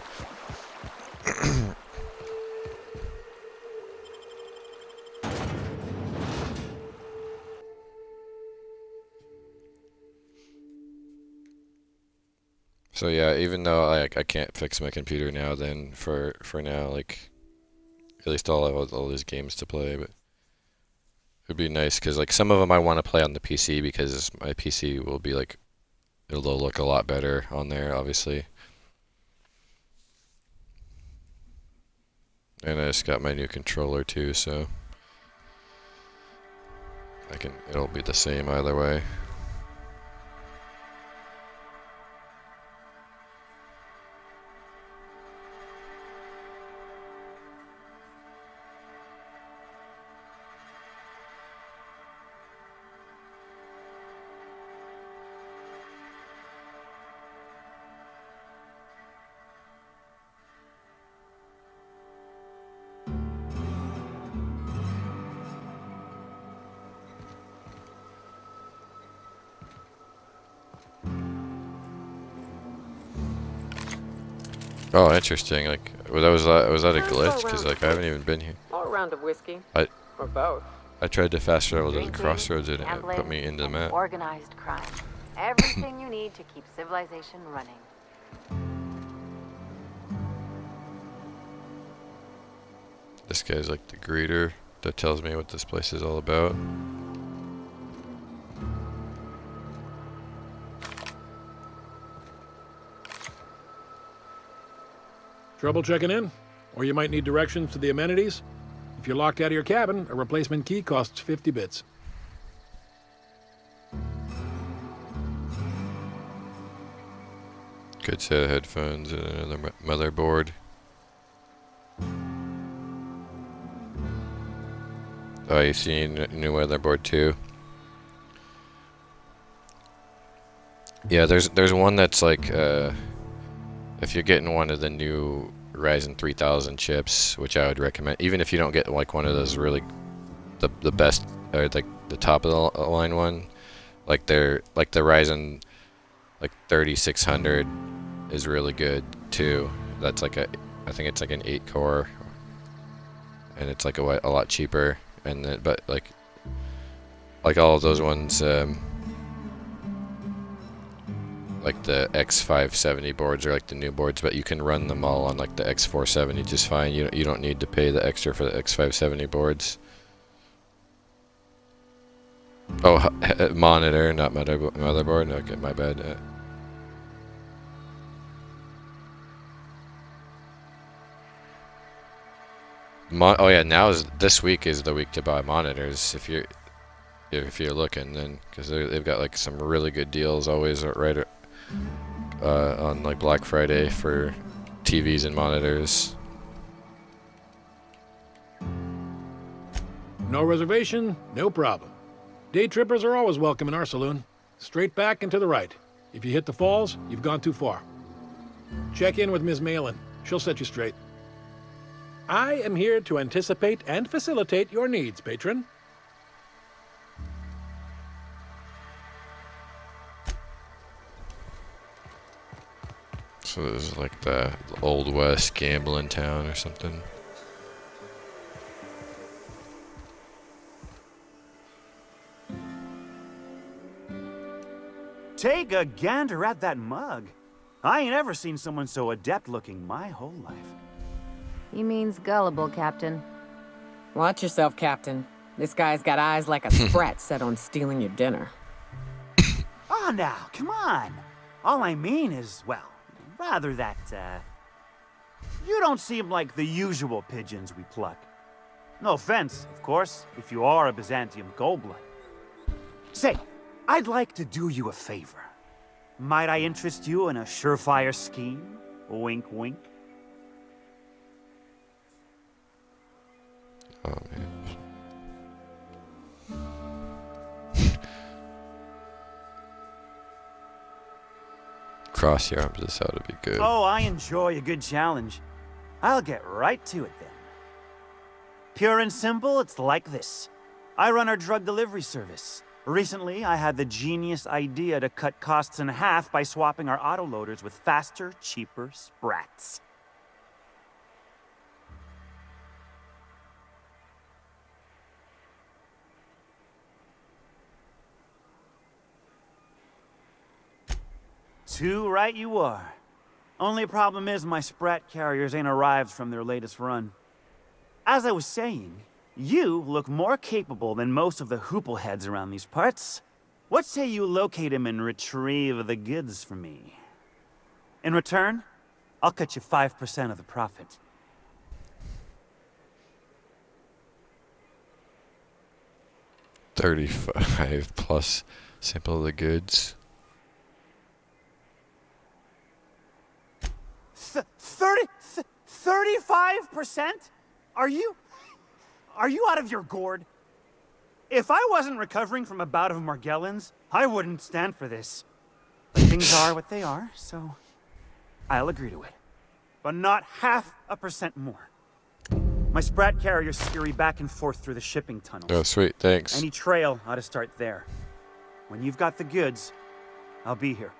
So yeah, even though like I can't fix my computer now, then for now, like at least I'll have all these games to play. But it'd be nice because like some of them I want to play on the PC because my PC will be like it'll look a lot better on there, obviously. And I just got my new controller too, so it'll be the same either way. Oh, interesting. Like, was that a glitch? Because like I haven't even been here. Or a round of whiskey. Or both. I tried to fast travel to the crossroads and it put me into the map. Organized crime. Everything you need to keep civilization running. This guy's like the greeter that tells me what this place is all about. Trouble checking in? Or you might need directions to the amenities? If you're locked out of your cabin, a replacement key costs 50 bits. Good set of headphones and another motherboard. Oh, you seen a new motherboard too? Yeah, there's one that's like if you're getting one of the new Ryzen 3000 chips, which I would recommend, even if you don't get like one of those really the best or like the top of the line one, like the Ryzen like 3600 is really good too. That's like I think it's like an 8 core, and it's like a lot cheaper. And then, but like all of those ones, like the X570 boards are like the new boards, but you can run them all on like the X470 just fine. You don't need to pay the extra for the X570 boards. Oh, monitor, not motherboard. Okay, my bad. Oh yeah, this week is the week to buy monitors if you're looking, then because they've got like some really good deals always right on like Black Friday for TVs and monitors. No reservation, no problem. Day trippers are always welcome in our saloon. Straight back and to the right. If you hit the falls, you've gone too far. Check in with Ms. Malin. She'll set you straight. I am here to anticipate and facilitate your needs, patron. So this is like the Old West gambling town or something. Take a gander at that mug. I ain't ever seen someone so adept looking my whole life. He means gullible, Captain. Watch yourself, Captain. This guy's got eyes like a sprat set on stealing your dinner. Oh, now, come on. All I mean is, well, rather that, you don't seem like the usual pigeons we pluck. No offense, of course, if you are a Byzantium Goldblood. Say, I'd like to do you a favor. Might I interest you in a surefire scheme? Wink, wink. Oh, man. Cross your arms, this ought to be good. Oh, I enjoy a good challenge. I'll get right to it then. Pure and simple, it's like this. I run our drug delivery service. Recently, I had the genius idea to cut costs in half by swapping our autoloaders with faster, cheaper sprats. Too right you are. Only problem is my sprat carriers ain't arrived from their latest run. As I was saying, you look more capable than most of the hoople heads around these parts. What say you locate him and retrieve the goods for me? In return, I'll cut you 5% of the profit. $35 plus sample of the goods. 35%? Are you out of your gourd? If I wasn't recovering from a bout of Margellans, I wouldn't stand for this. But things are what they are, so I'll agree to it. But not 0.5% more. My sprat carriers scurry back and forth through the shipping tunnels. Oh, sweet, thanks. Any trail ought to start there. When you've got the goods, I'll be here.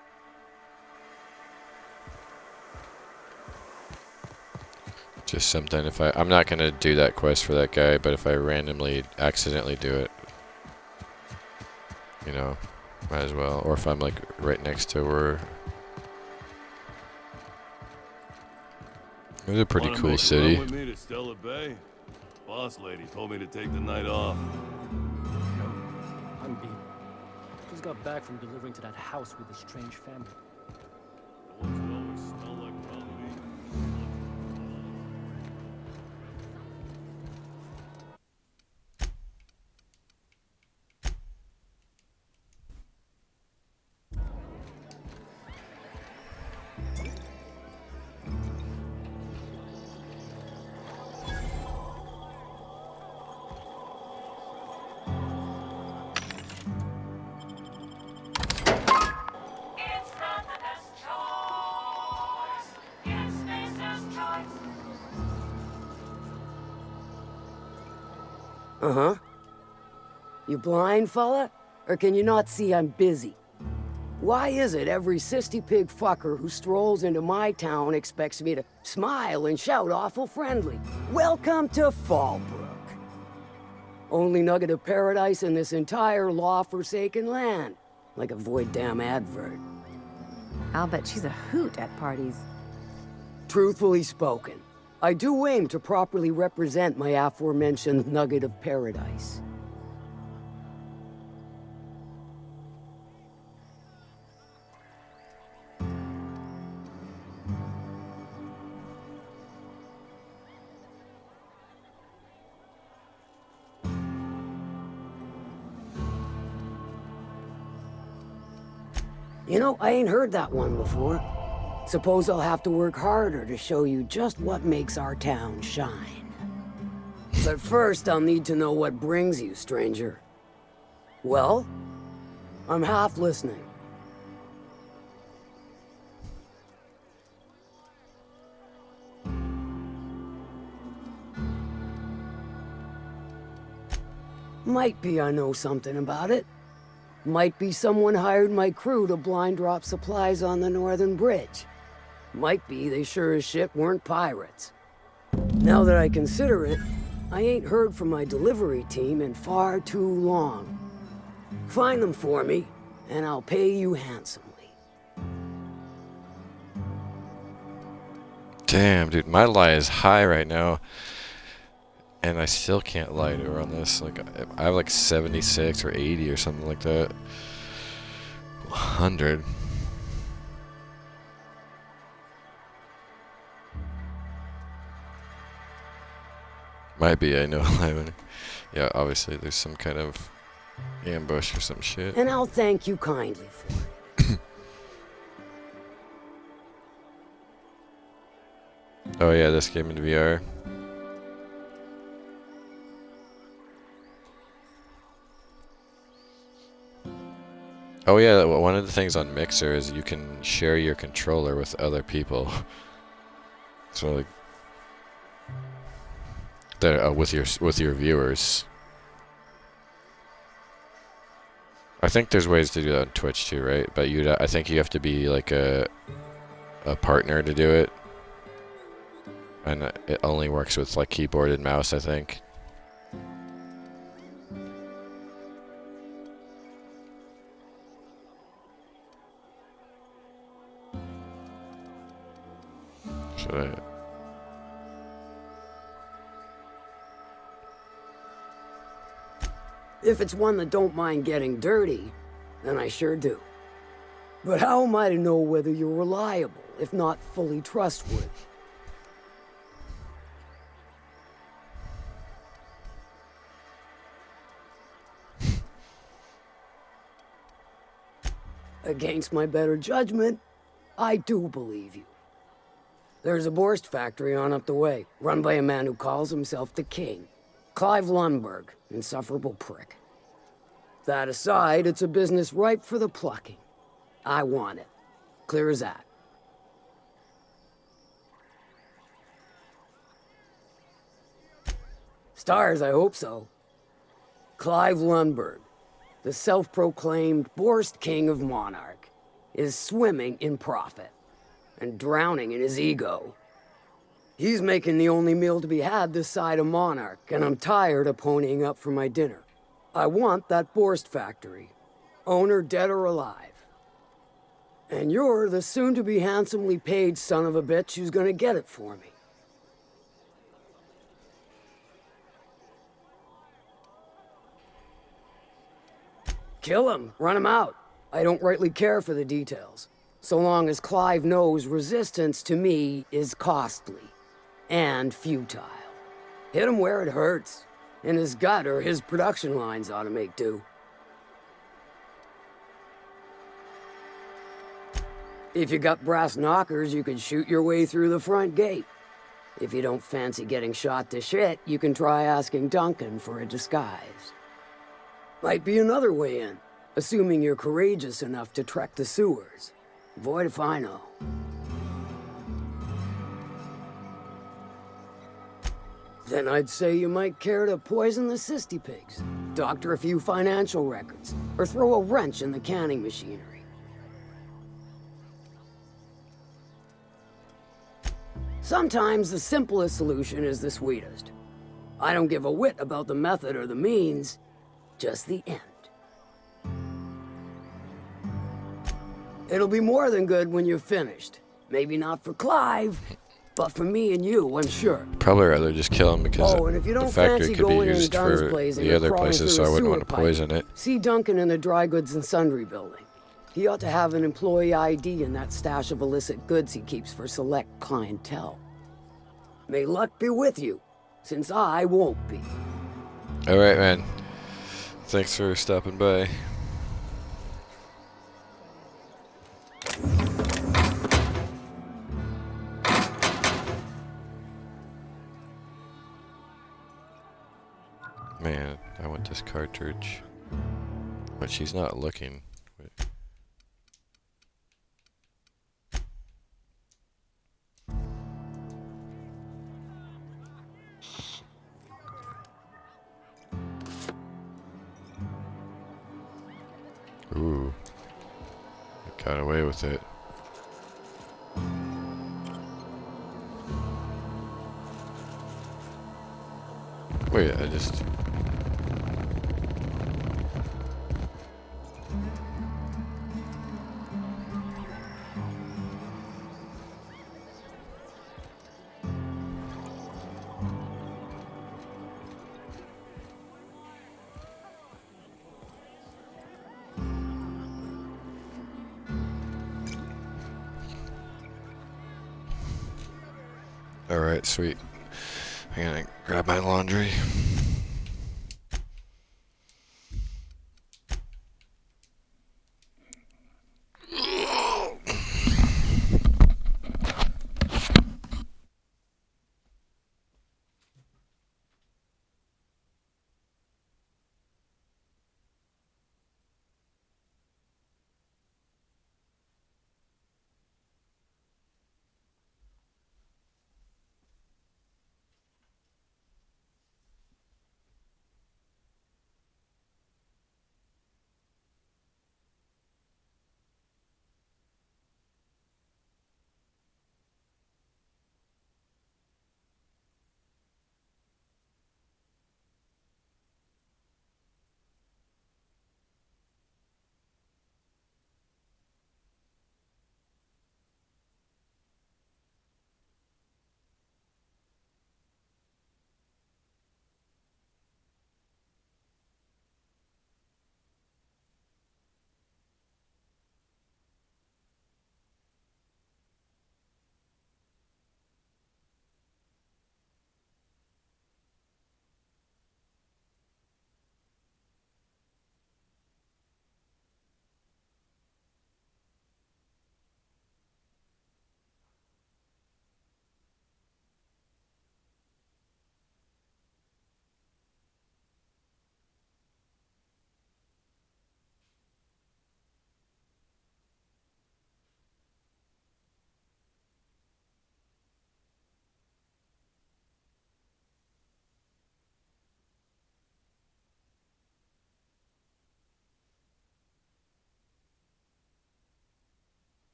Just something, if I'm not gonna do that quest for that guy, but if I randomly, accidentally do it, you know, might as well. Or if I'm like right next to where. It was a pretty cool city. With me to Stella Bay? Boss lady told me to take the night off. I'm beat. Just got back from delivering to that house with a strange family. The ones that always smell like ground meat. Uh-huh. You blind, fella? Or can you not see I'm busy? Why is it every sissy pig fucker who strolls into my town expects me to smile and shout awful friendly? Welcome to Fallbrook. Only nugget of paradise in this entire law-forsaken land. Like a void damn advert. I'll bet she's a hoot at parties. Truthfully spoken, I do aim to properly represent my aforementioned nugget of paradise. You know, I ain't heard that one before. Suppose I'll have to work harder to show you just what makes our town shine. But first, I'll need to know what brings you, stranger. Well, I'm half listening. Might be I know something about it. Might be someone hired my crew to blind drop supplies on the Northern Bridge. Might be they sure as shit weren't pirates. Now that I consider it, I ain't heard from my delivery team in far too long. Find them for me, and I'll pay you handsomely. Damn, dude, my lie is high right now. And I still can't lie to her on this. Like, I have like 76 or 80 or something like that. 100. Might be, I know. Yeah, obviously there's some kind of ambush or some shit. And I'll thank you kindly for it. Oh yeah, this game in VR. Oh yeah, one of the things on Mixer is you can share your controller with other people. So like, that with your viewers. I think there's ways to do that on Twitch too, right? But I think you have to be like a partner to do it, and it only works with like keyboard and mouse, I think. Should I? If it's one that don't mind getting dirty, then I sure do. But how am I to know whether you're reliable, if not fully trustworthy? Against my better judgment, I do believe you. There's a Borst factory on up the way, run by a man who calls himself the King. Clive Lundberg, insufferable prick. That aside, it's a business ripe for the plucking. I want it. Clear as that. Stars, I hope so. Clive Lundberg, the self-proclaimed Borst King of Monarch, is swimming in profit and drowning in his ego. He's making the only meal to be had this side of Monarch, and I'm tired of ponying up for my dinner. I want that Borst factory, owner dead or alive. And you're the soon-to-be handsomely paid son of a bitch who's gonna get it for me. Kill him, run him out. I don't rightly care for the details, so long as Clive knows resistance to me is costly and futile. Hit him where it hurts. In his gut, or his production lines ought to make do. If you got brass knockers, you could shoot your way through the front gate. If you don't fancy getting shot to shit, you can try asking Duncan for a disguise. Might be another way in, assuming you're courageous enough to trek the sewers. Void if I know. Then I'd say you might care to poison the cysty pigs, doctor a few financial records, or throw a wrench in the canning machinery. Sometimes the simplest solution is the sweetest. I don't give a whit about the method or the means, just the end. It'll be more than good when you're finished. Maybe not for Clive, but for me and you, I'm sure. Probably rather just kill him because and if you the don't factory fancy could be going in used guns for blazing the or other crawling places, through so a I wouldn't sewer want to pipe, poison it. See Duncan in the Dry Goods and Sundry building. He ought to have an employee ID in that stash of illicit goods he keeps for select clientele. May luck be with you, since I won't be. Alright, man. Thanks for stopping by. Man, I want this cartridge. But she's not looking. Wait. Ooh. I got away with it. Wait, I just... Alright, sweet. I'm gonna grab my laundry.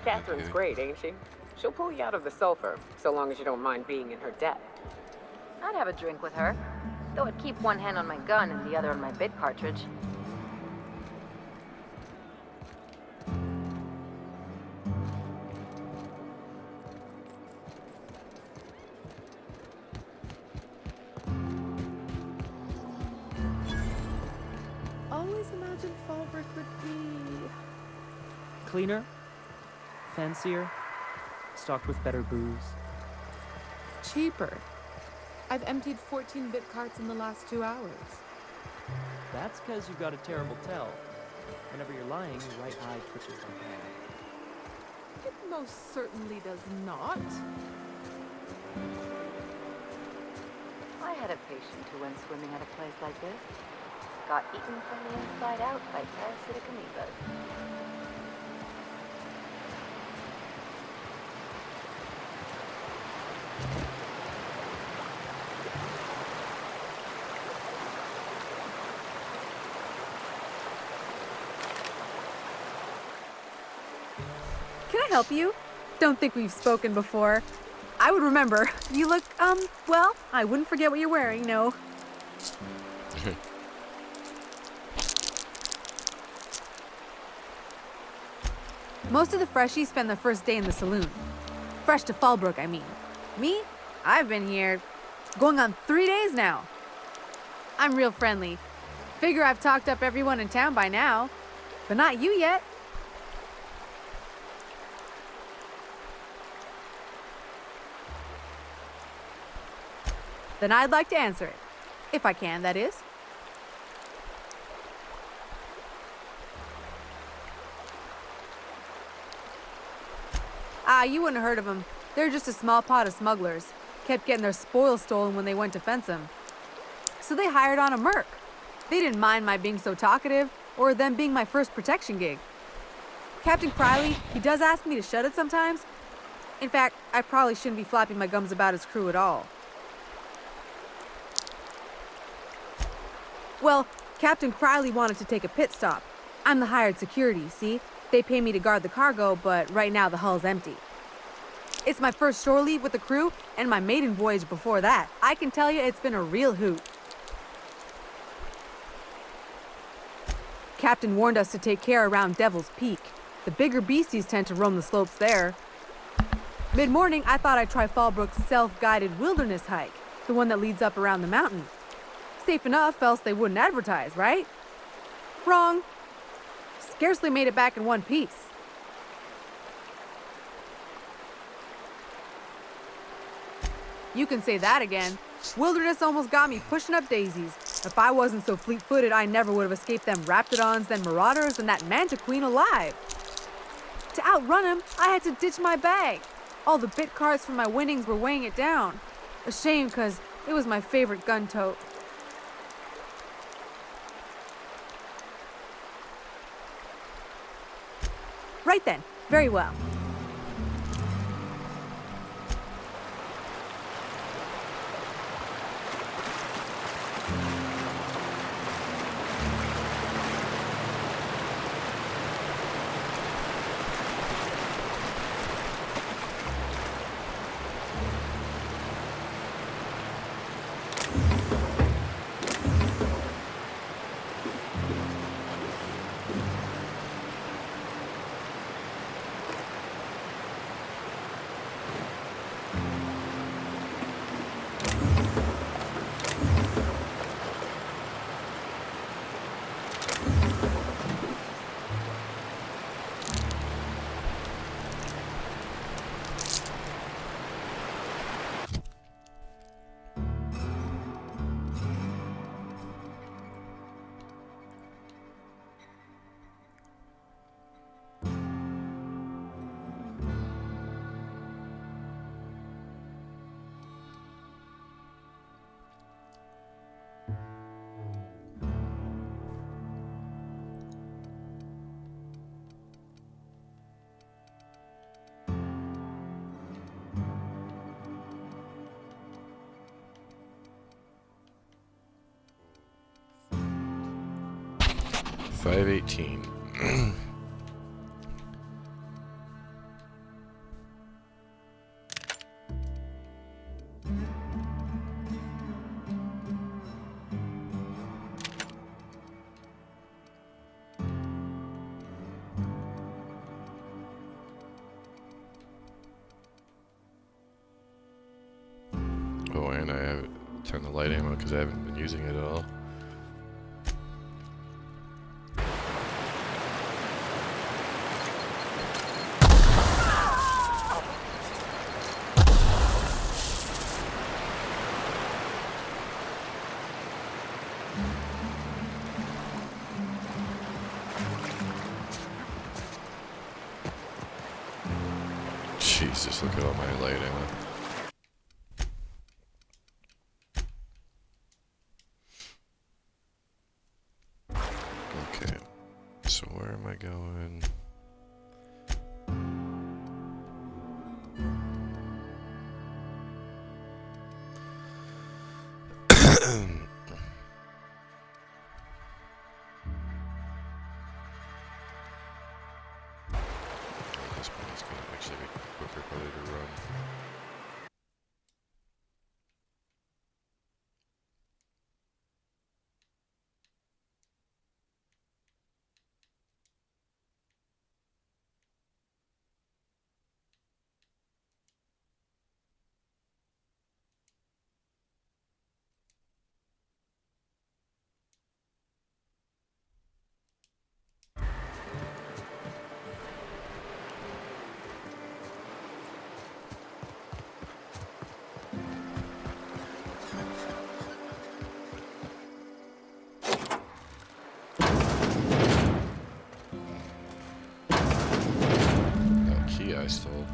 Catherine's great, ain't she? She'll pull you out of the sulfur, so long as you don't mind being in her debt. I'd have a drink with her, though I'd keep one hand on my gun and the other on my bit cartridge. Always imagined Fallbrook would be Cleaner, fancier, stocked with better booze. cheaper. I've emptied 14 bit carts in the last 2 hours. That's because you got a terrible tell. Whenever you're lying, your right eye twitches like that. It most certainly does not. I had a patient who went swimming at a place like this. Got eaten from the inside out by parasitic amoebas. Can I help you? Don't think we've spoken before. I would remember. You look, well, I wouldn't forget what you're wearing, no. Most of the freshies spend their first day in the saloon. Fresh to Fallbrook, I mean. Me? I've been here going on 3 days now. I'm real friendly. Figure I've talked up everyone in town by now. But not you yet. Then I'd like to answer it. If I can, that is. You wouldn't have heard of them. They're just a small pot of smugglers. Kept getting their spoils stolen when they went to fence them. So they hired on a merc. They didn't mind my being so talkative, or them being my first protection gig. Captain Criley, he does ask me to shut it sometimes. In fact, I probably shouldn't be flapping my gums about his crew at all. Well, Captain Criley wanted to take a pit stop. I'm the hired security, see? They pay me to guard the cargo, but right now the hull's empty. It's my first shore leave with the crew, and my maiden voyage before that. I can tell you it's been a real hoot. Captain warned us to take care around Devil's Peak. The bigger beasties tend to roam the slopes there. Mid-morning, I thought I'd try Fallbrook's self-guided wilderness hike, the one that leads up around the mountain. Safe enough, else they wouldn't advertise, right? Wrong. Scarcely made it back in one piece. You can say that again. Wilderness almost got me pushing up daisies. If I wasn't so fleet-footed, I never would have escaped them raptidons, then marauders, and that Mantiqueen alive. To outrun him, I had to ditch my bag. All the bit cards from my winnings were weighing it down. A shame, 'cause it was my favorite gun tote. Right then. Very well. $5.18. turn the light ammo because I haven't been using it at all. Jesus, look at all my light ammo. Okay, so where am I going? This one is going to actually be quicker probably to run. I stole.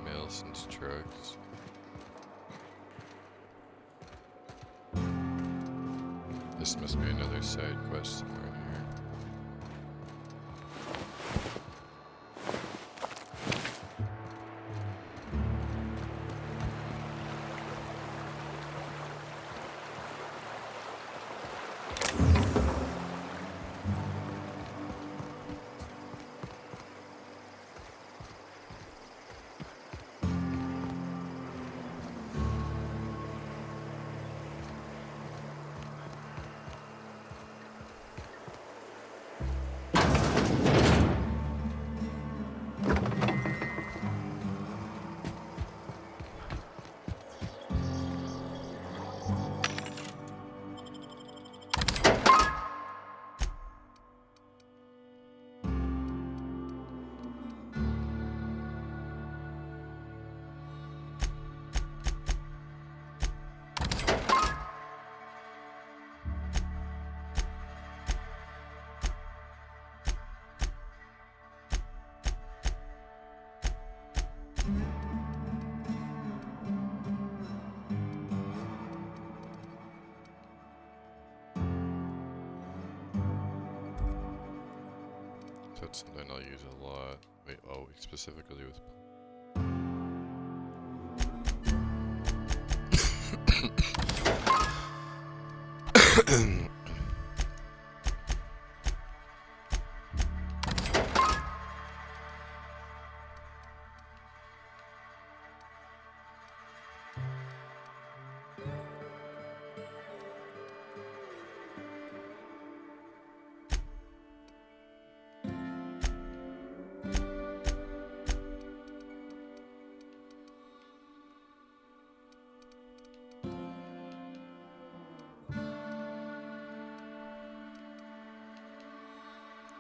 Nelson's trucks. This must be another side quest somewhere in here. that's something I'll use a lot. Wait, oh, specifically with...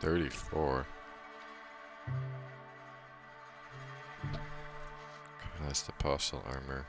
$34. That's the apostle armor.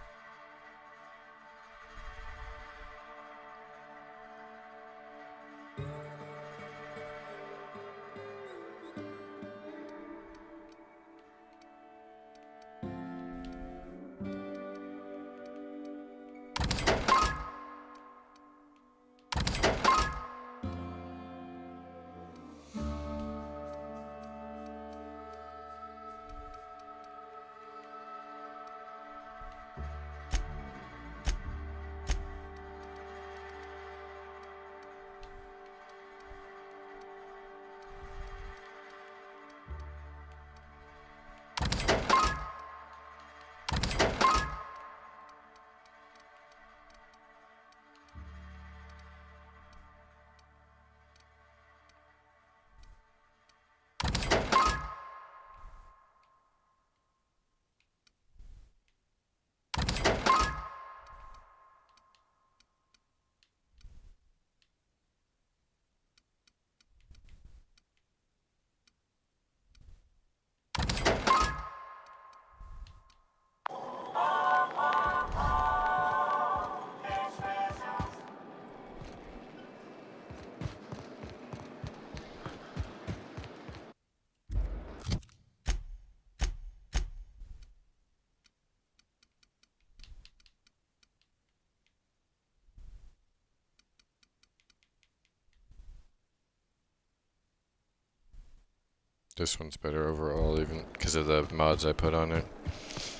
This one's better overall, even because of the mods I put on it.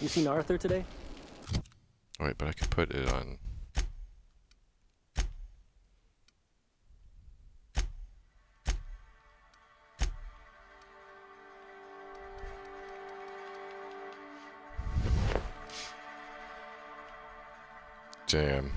You seen Arthur today? Wait, but I could put it on. Damn.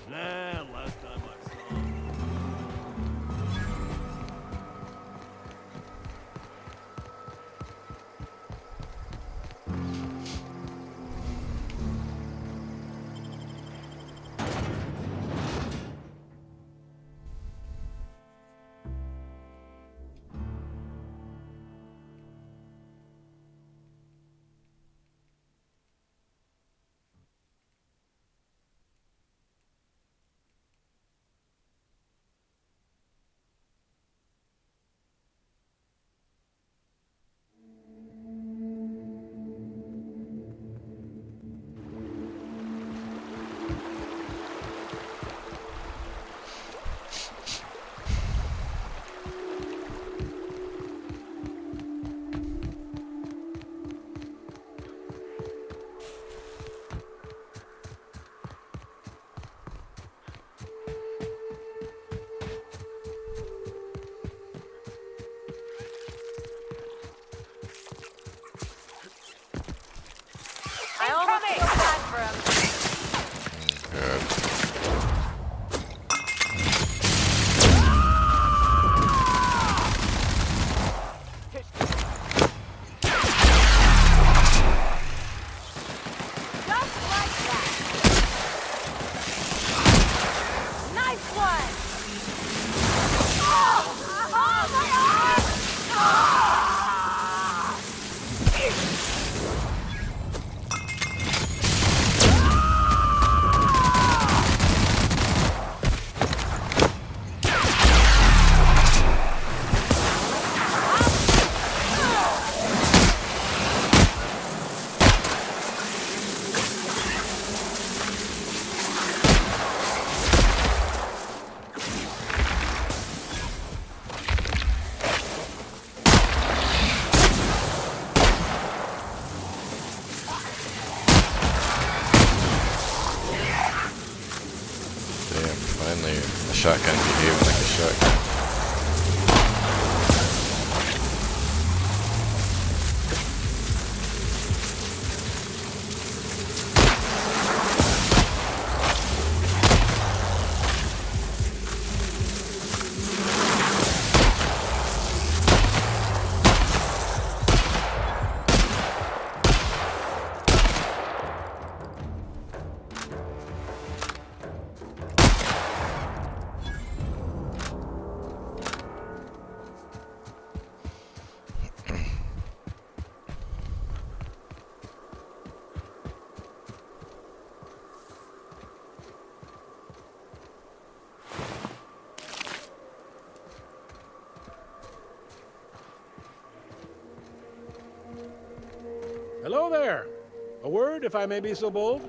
Nah, last time I saw him. shotgun behaving like a shotgun. Hello there. A word, if I may be so bold?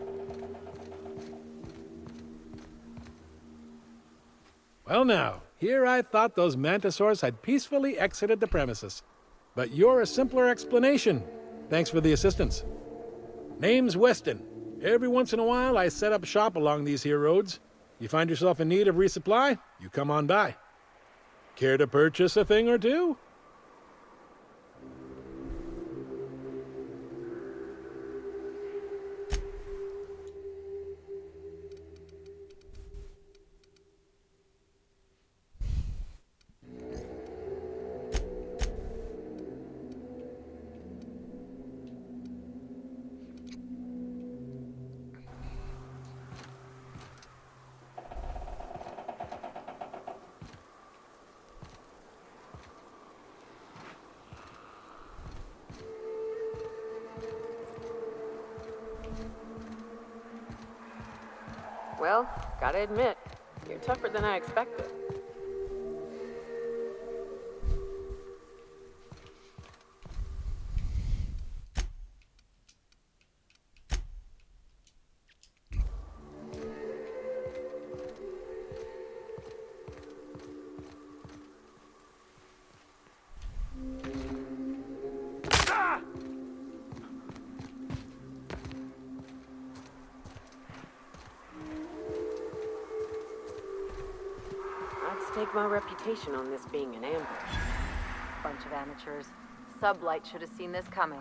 Well now, here I thought those mantisaurs had peacefully exited the premises. But you're a simpler explanation. Thanks for the assistance. Name's Weston. Every once in a while, I set up shop along these here roads. You find yourself in need of resupply, you come on by. Care to purchase a thing or two? Well, gotta admit, you're tougher than I expected. Take my reputation on this being an ambush. Bunch of amateurs. Sublight should have seen this coming.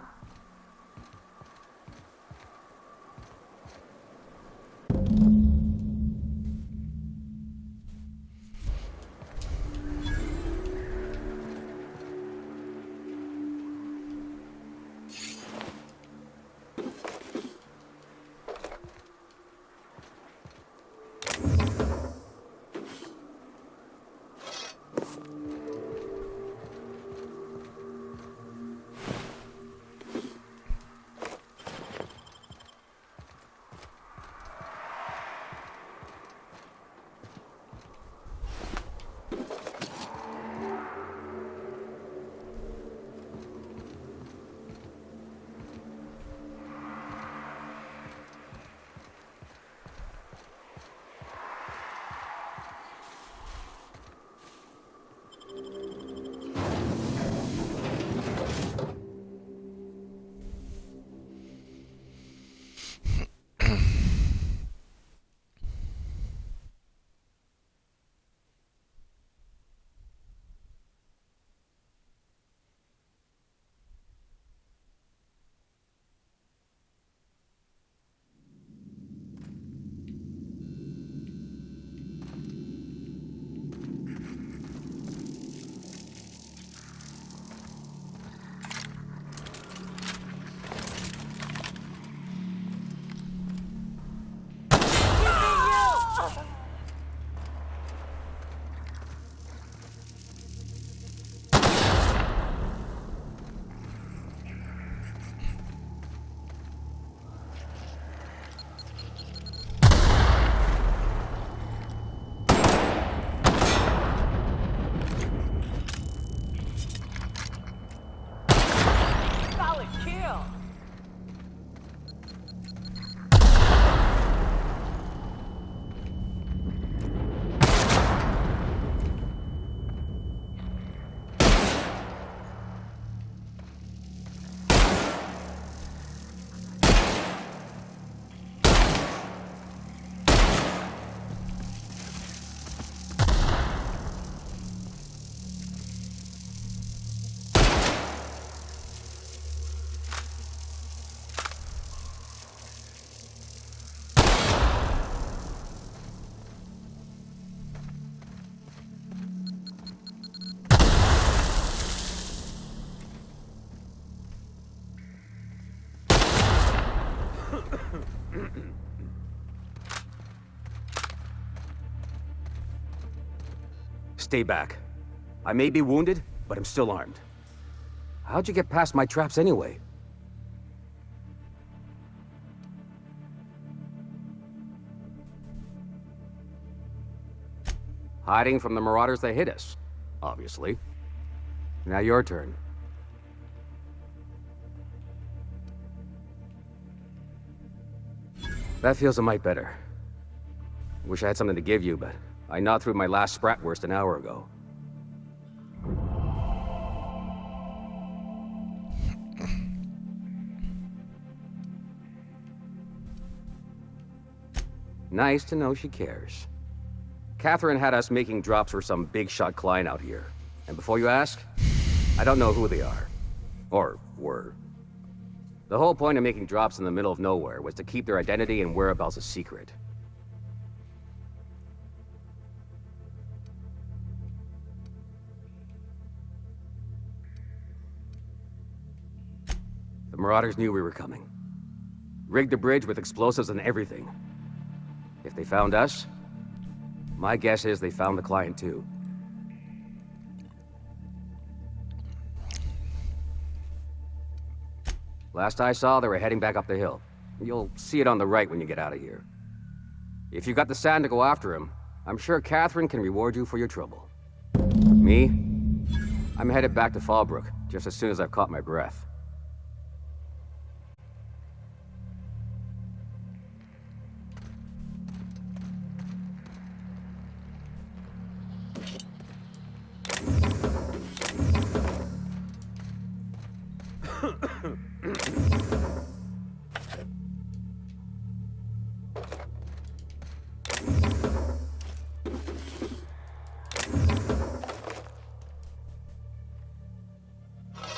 stay back. I may be wounded, but I'm still armed. How'd you get past my traps anyway? Hiding from the marauders that hit us, obviously. Now your turn. That feels a mite better. Wish I had something to give you, but I gnawed through my last Spratwurst an hour ago. Nice to know she cares. Catherine had us making drops for some big-shot client out here. And before you ask, I don't know who they are. Or were. The whole point of making drops in the middle of nowhere was to keep their identity and whereabouts a secret. The Marauders knew we were coming. Rigged the bridge with explosives and everything. If they found us, my guess is they found the client too. Last I saw, they were heading back up the hill. You'll see it on the right when you get out of here. If you got the sand to go after him, I'm sure Catherine can reward you for your trouble. Me? I'm headed back to Fallbrook, just as soon as I've caught my breath.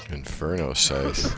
Inferno Scythe.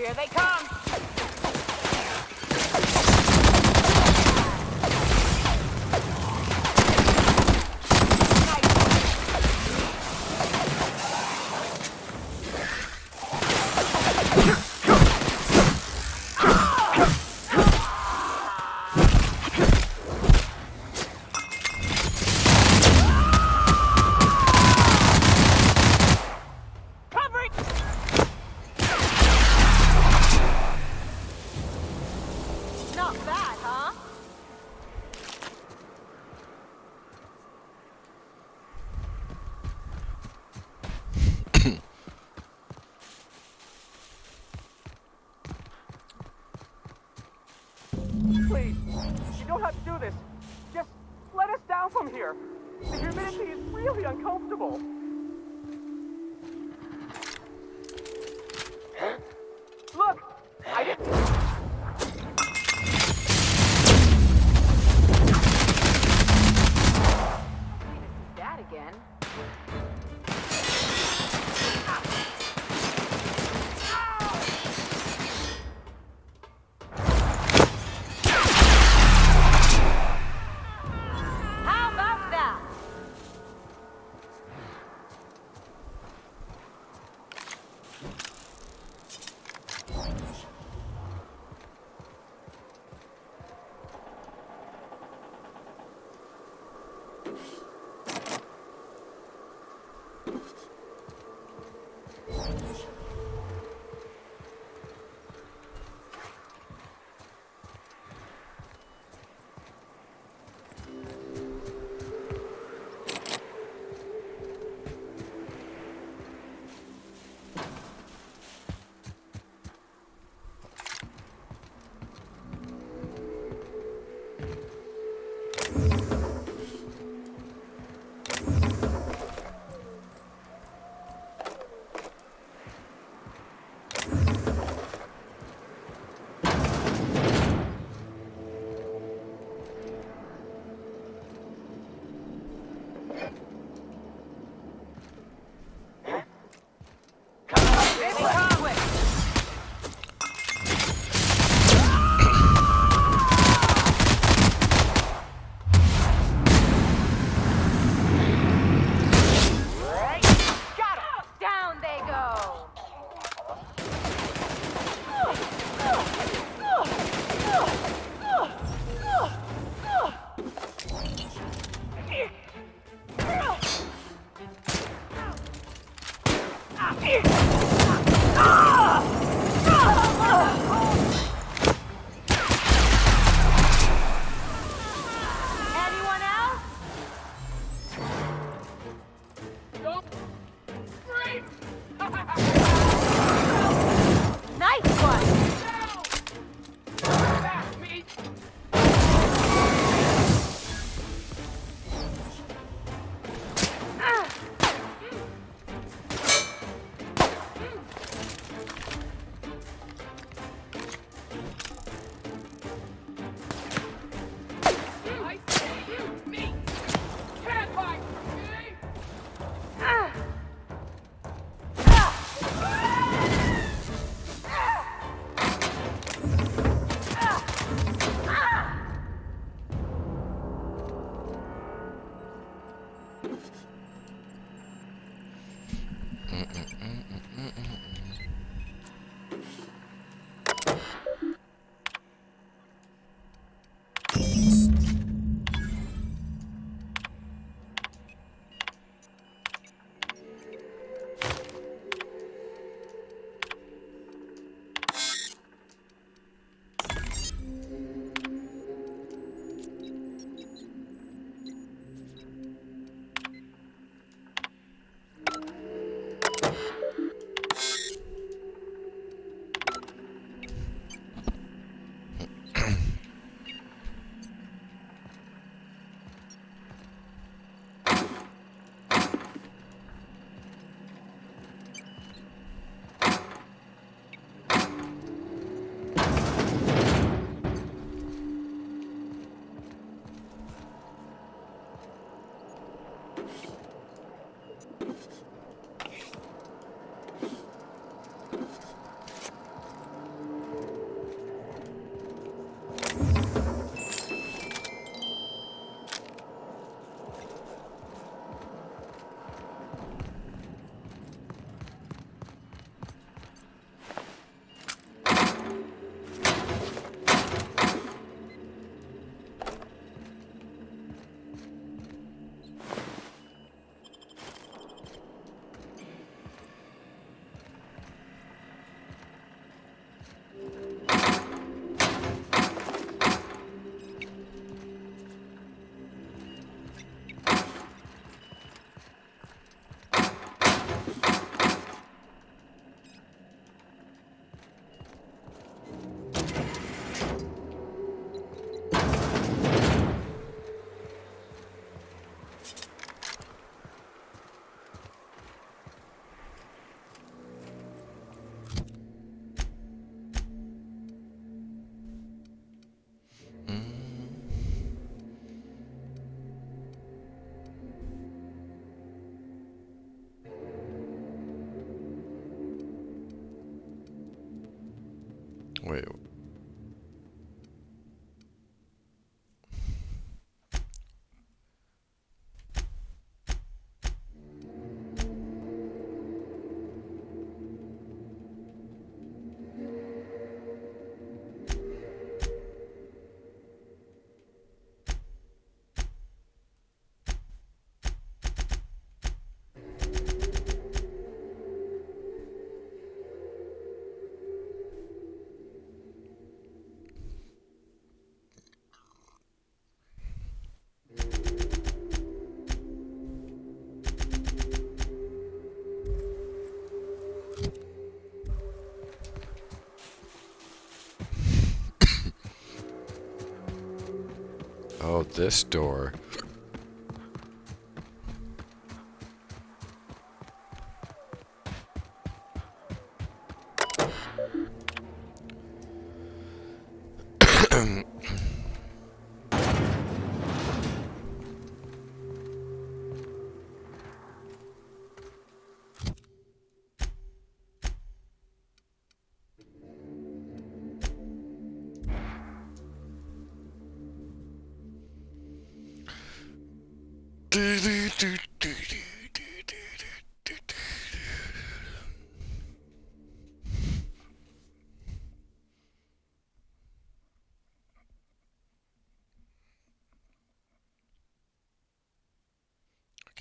Here they come! Not bad, huh? Please, you don't have to do this. Just let us down from here. The humidity is really uncomfortable. Look, I didn't... That again. How about that? Wait. Oh, this door.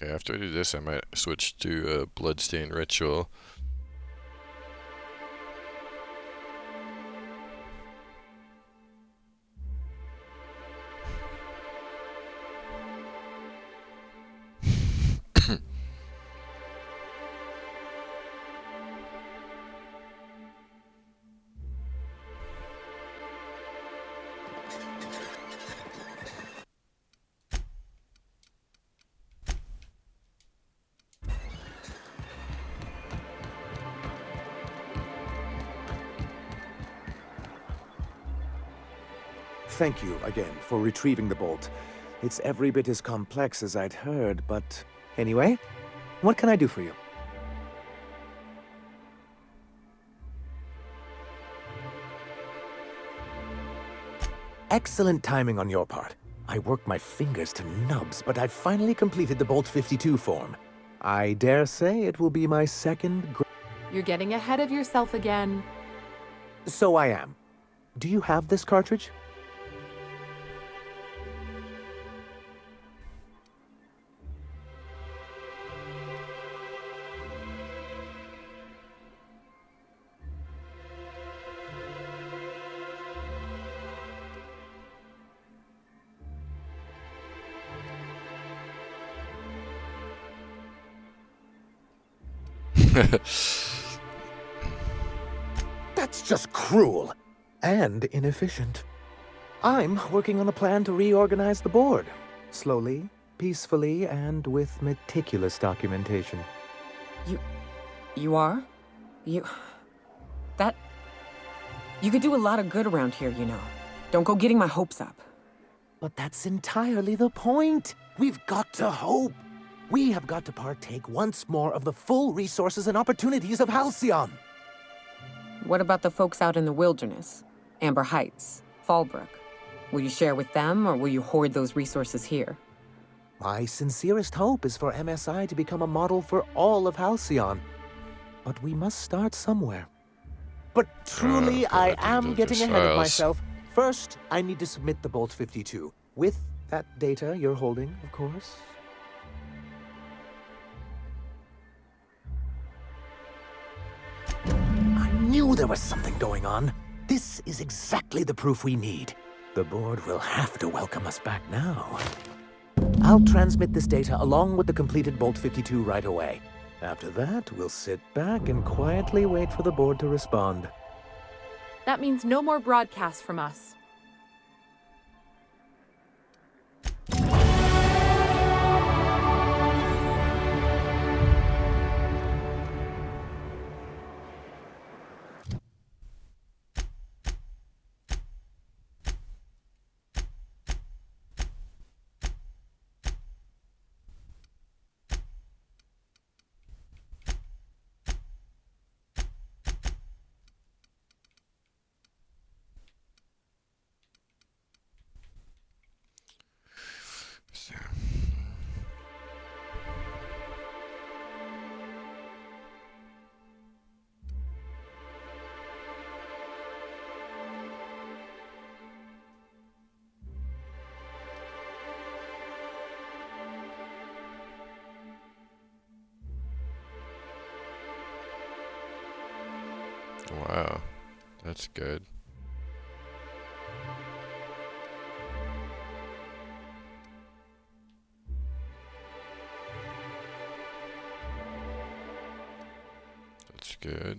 Okay, after I do this, I might switch to Bloodstained Ritual. Thank you again for retrieving the bolt. It's every bit as complex as I'd heard, but anyway, what can I do for you? Excellent timing on your part. I worked my fingers to nubs, but I've finally completed the Bolt 52 form. I dare say it will be my second You're getting ahead of yourself again. So I am. Do you have this cartridge? That's just cruel and inefficient. I'm working on a plan to reorganize the board. Slowly, peacefully, and with meticulous documentation. You are? You could do a lot of good around here, you know. Don't go getting my hopes up. But that's entirely the point. We've got to hope. We have got to partake once more of the full resources and opportunities of Halcyon. What about the folks out in the wilderness? Amber Heights, Fallbrook. Will you share with them, or will you hoard those resources here? My sincerest hope is for MSI to become a model for all of Halcyon. But we must start somewhere. But truly, I am getting ahead of myself. First, I need to submit the Bolt 52. With that data you're holding, of course. I knew there was something going on. This is exactly the proof we need. The board will have to welcome us back now. I'll transmit this data along with the completed Bolt 52 right away. After that, we'll sit back and quietly wait for the board to respond. That means no more broadcasts from us. Wow, that's good. That's good.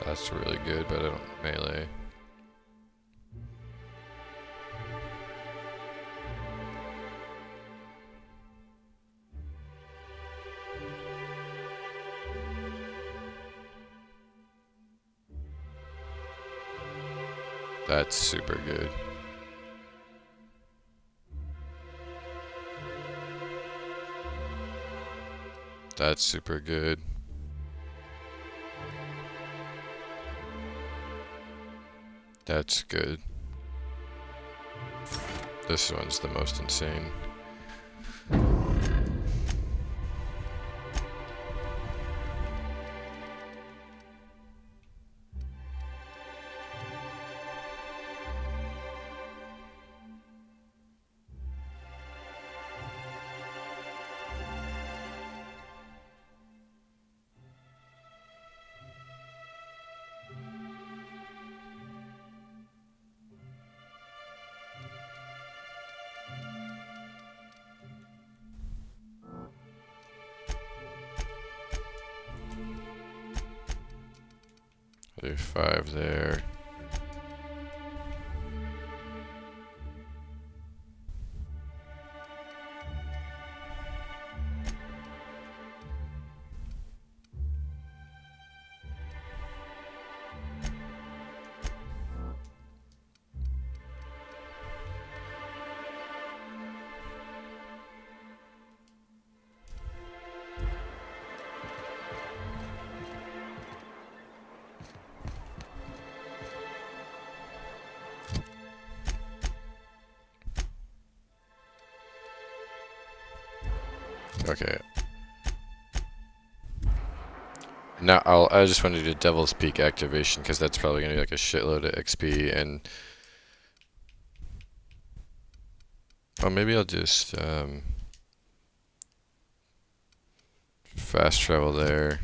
That's really good, but I don't melee. That's super good. That's super good. That's good. This one's the most insane. I'll do 5 there. Okay. Now I just want to do Devil's Peak activation because that's probably gonna be like a shitload of XP and. Oh, maybe I'll just fast travel there.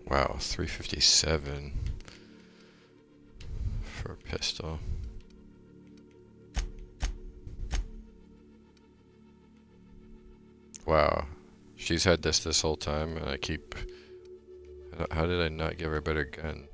Wow, 357 for a pistol. Wow, she's had this whole time, and I keep... How did I not give her a better gun?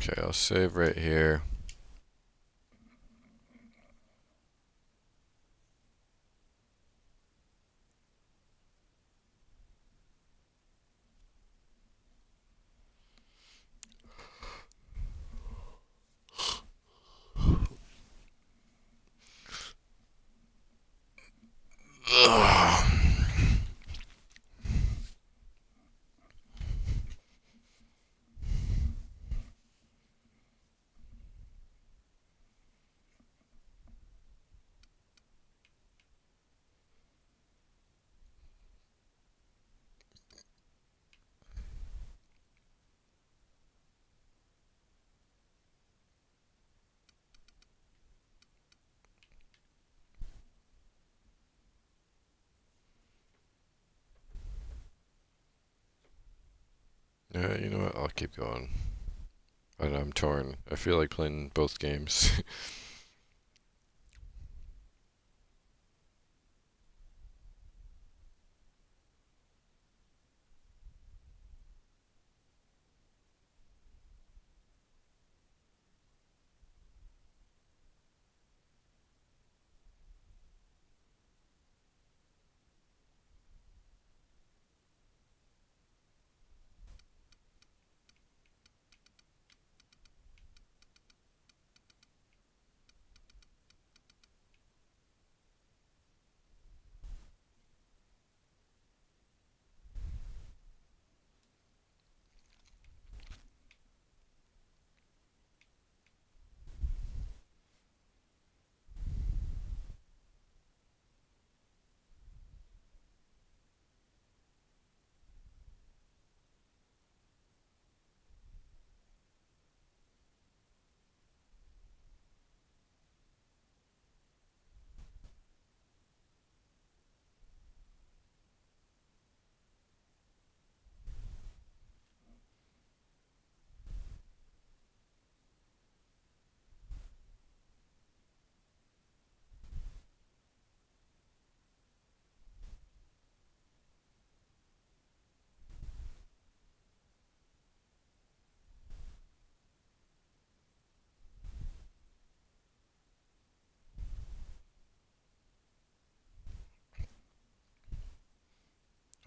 Okay, I'll save right here. Yeah, you know what? I'll keep going. But I'm torn. I feel like playing both games.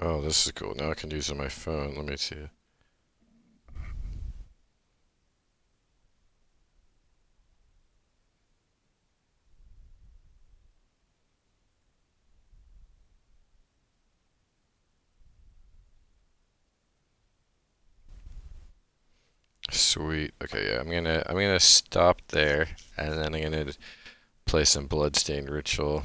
Oh, this is cool. Now I can use it on my phone. Let me see. Sweet. Okay, yeah, I'm gonna stop there, and then I'm gonna play some Bloodstained Ritual.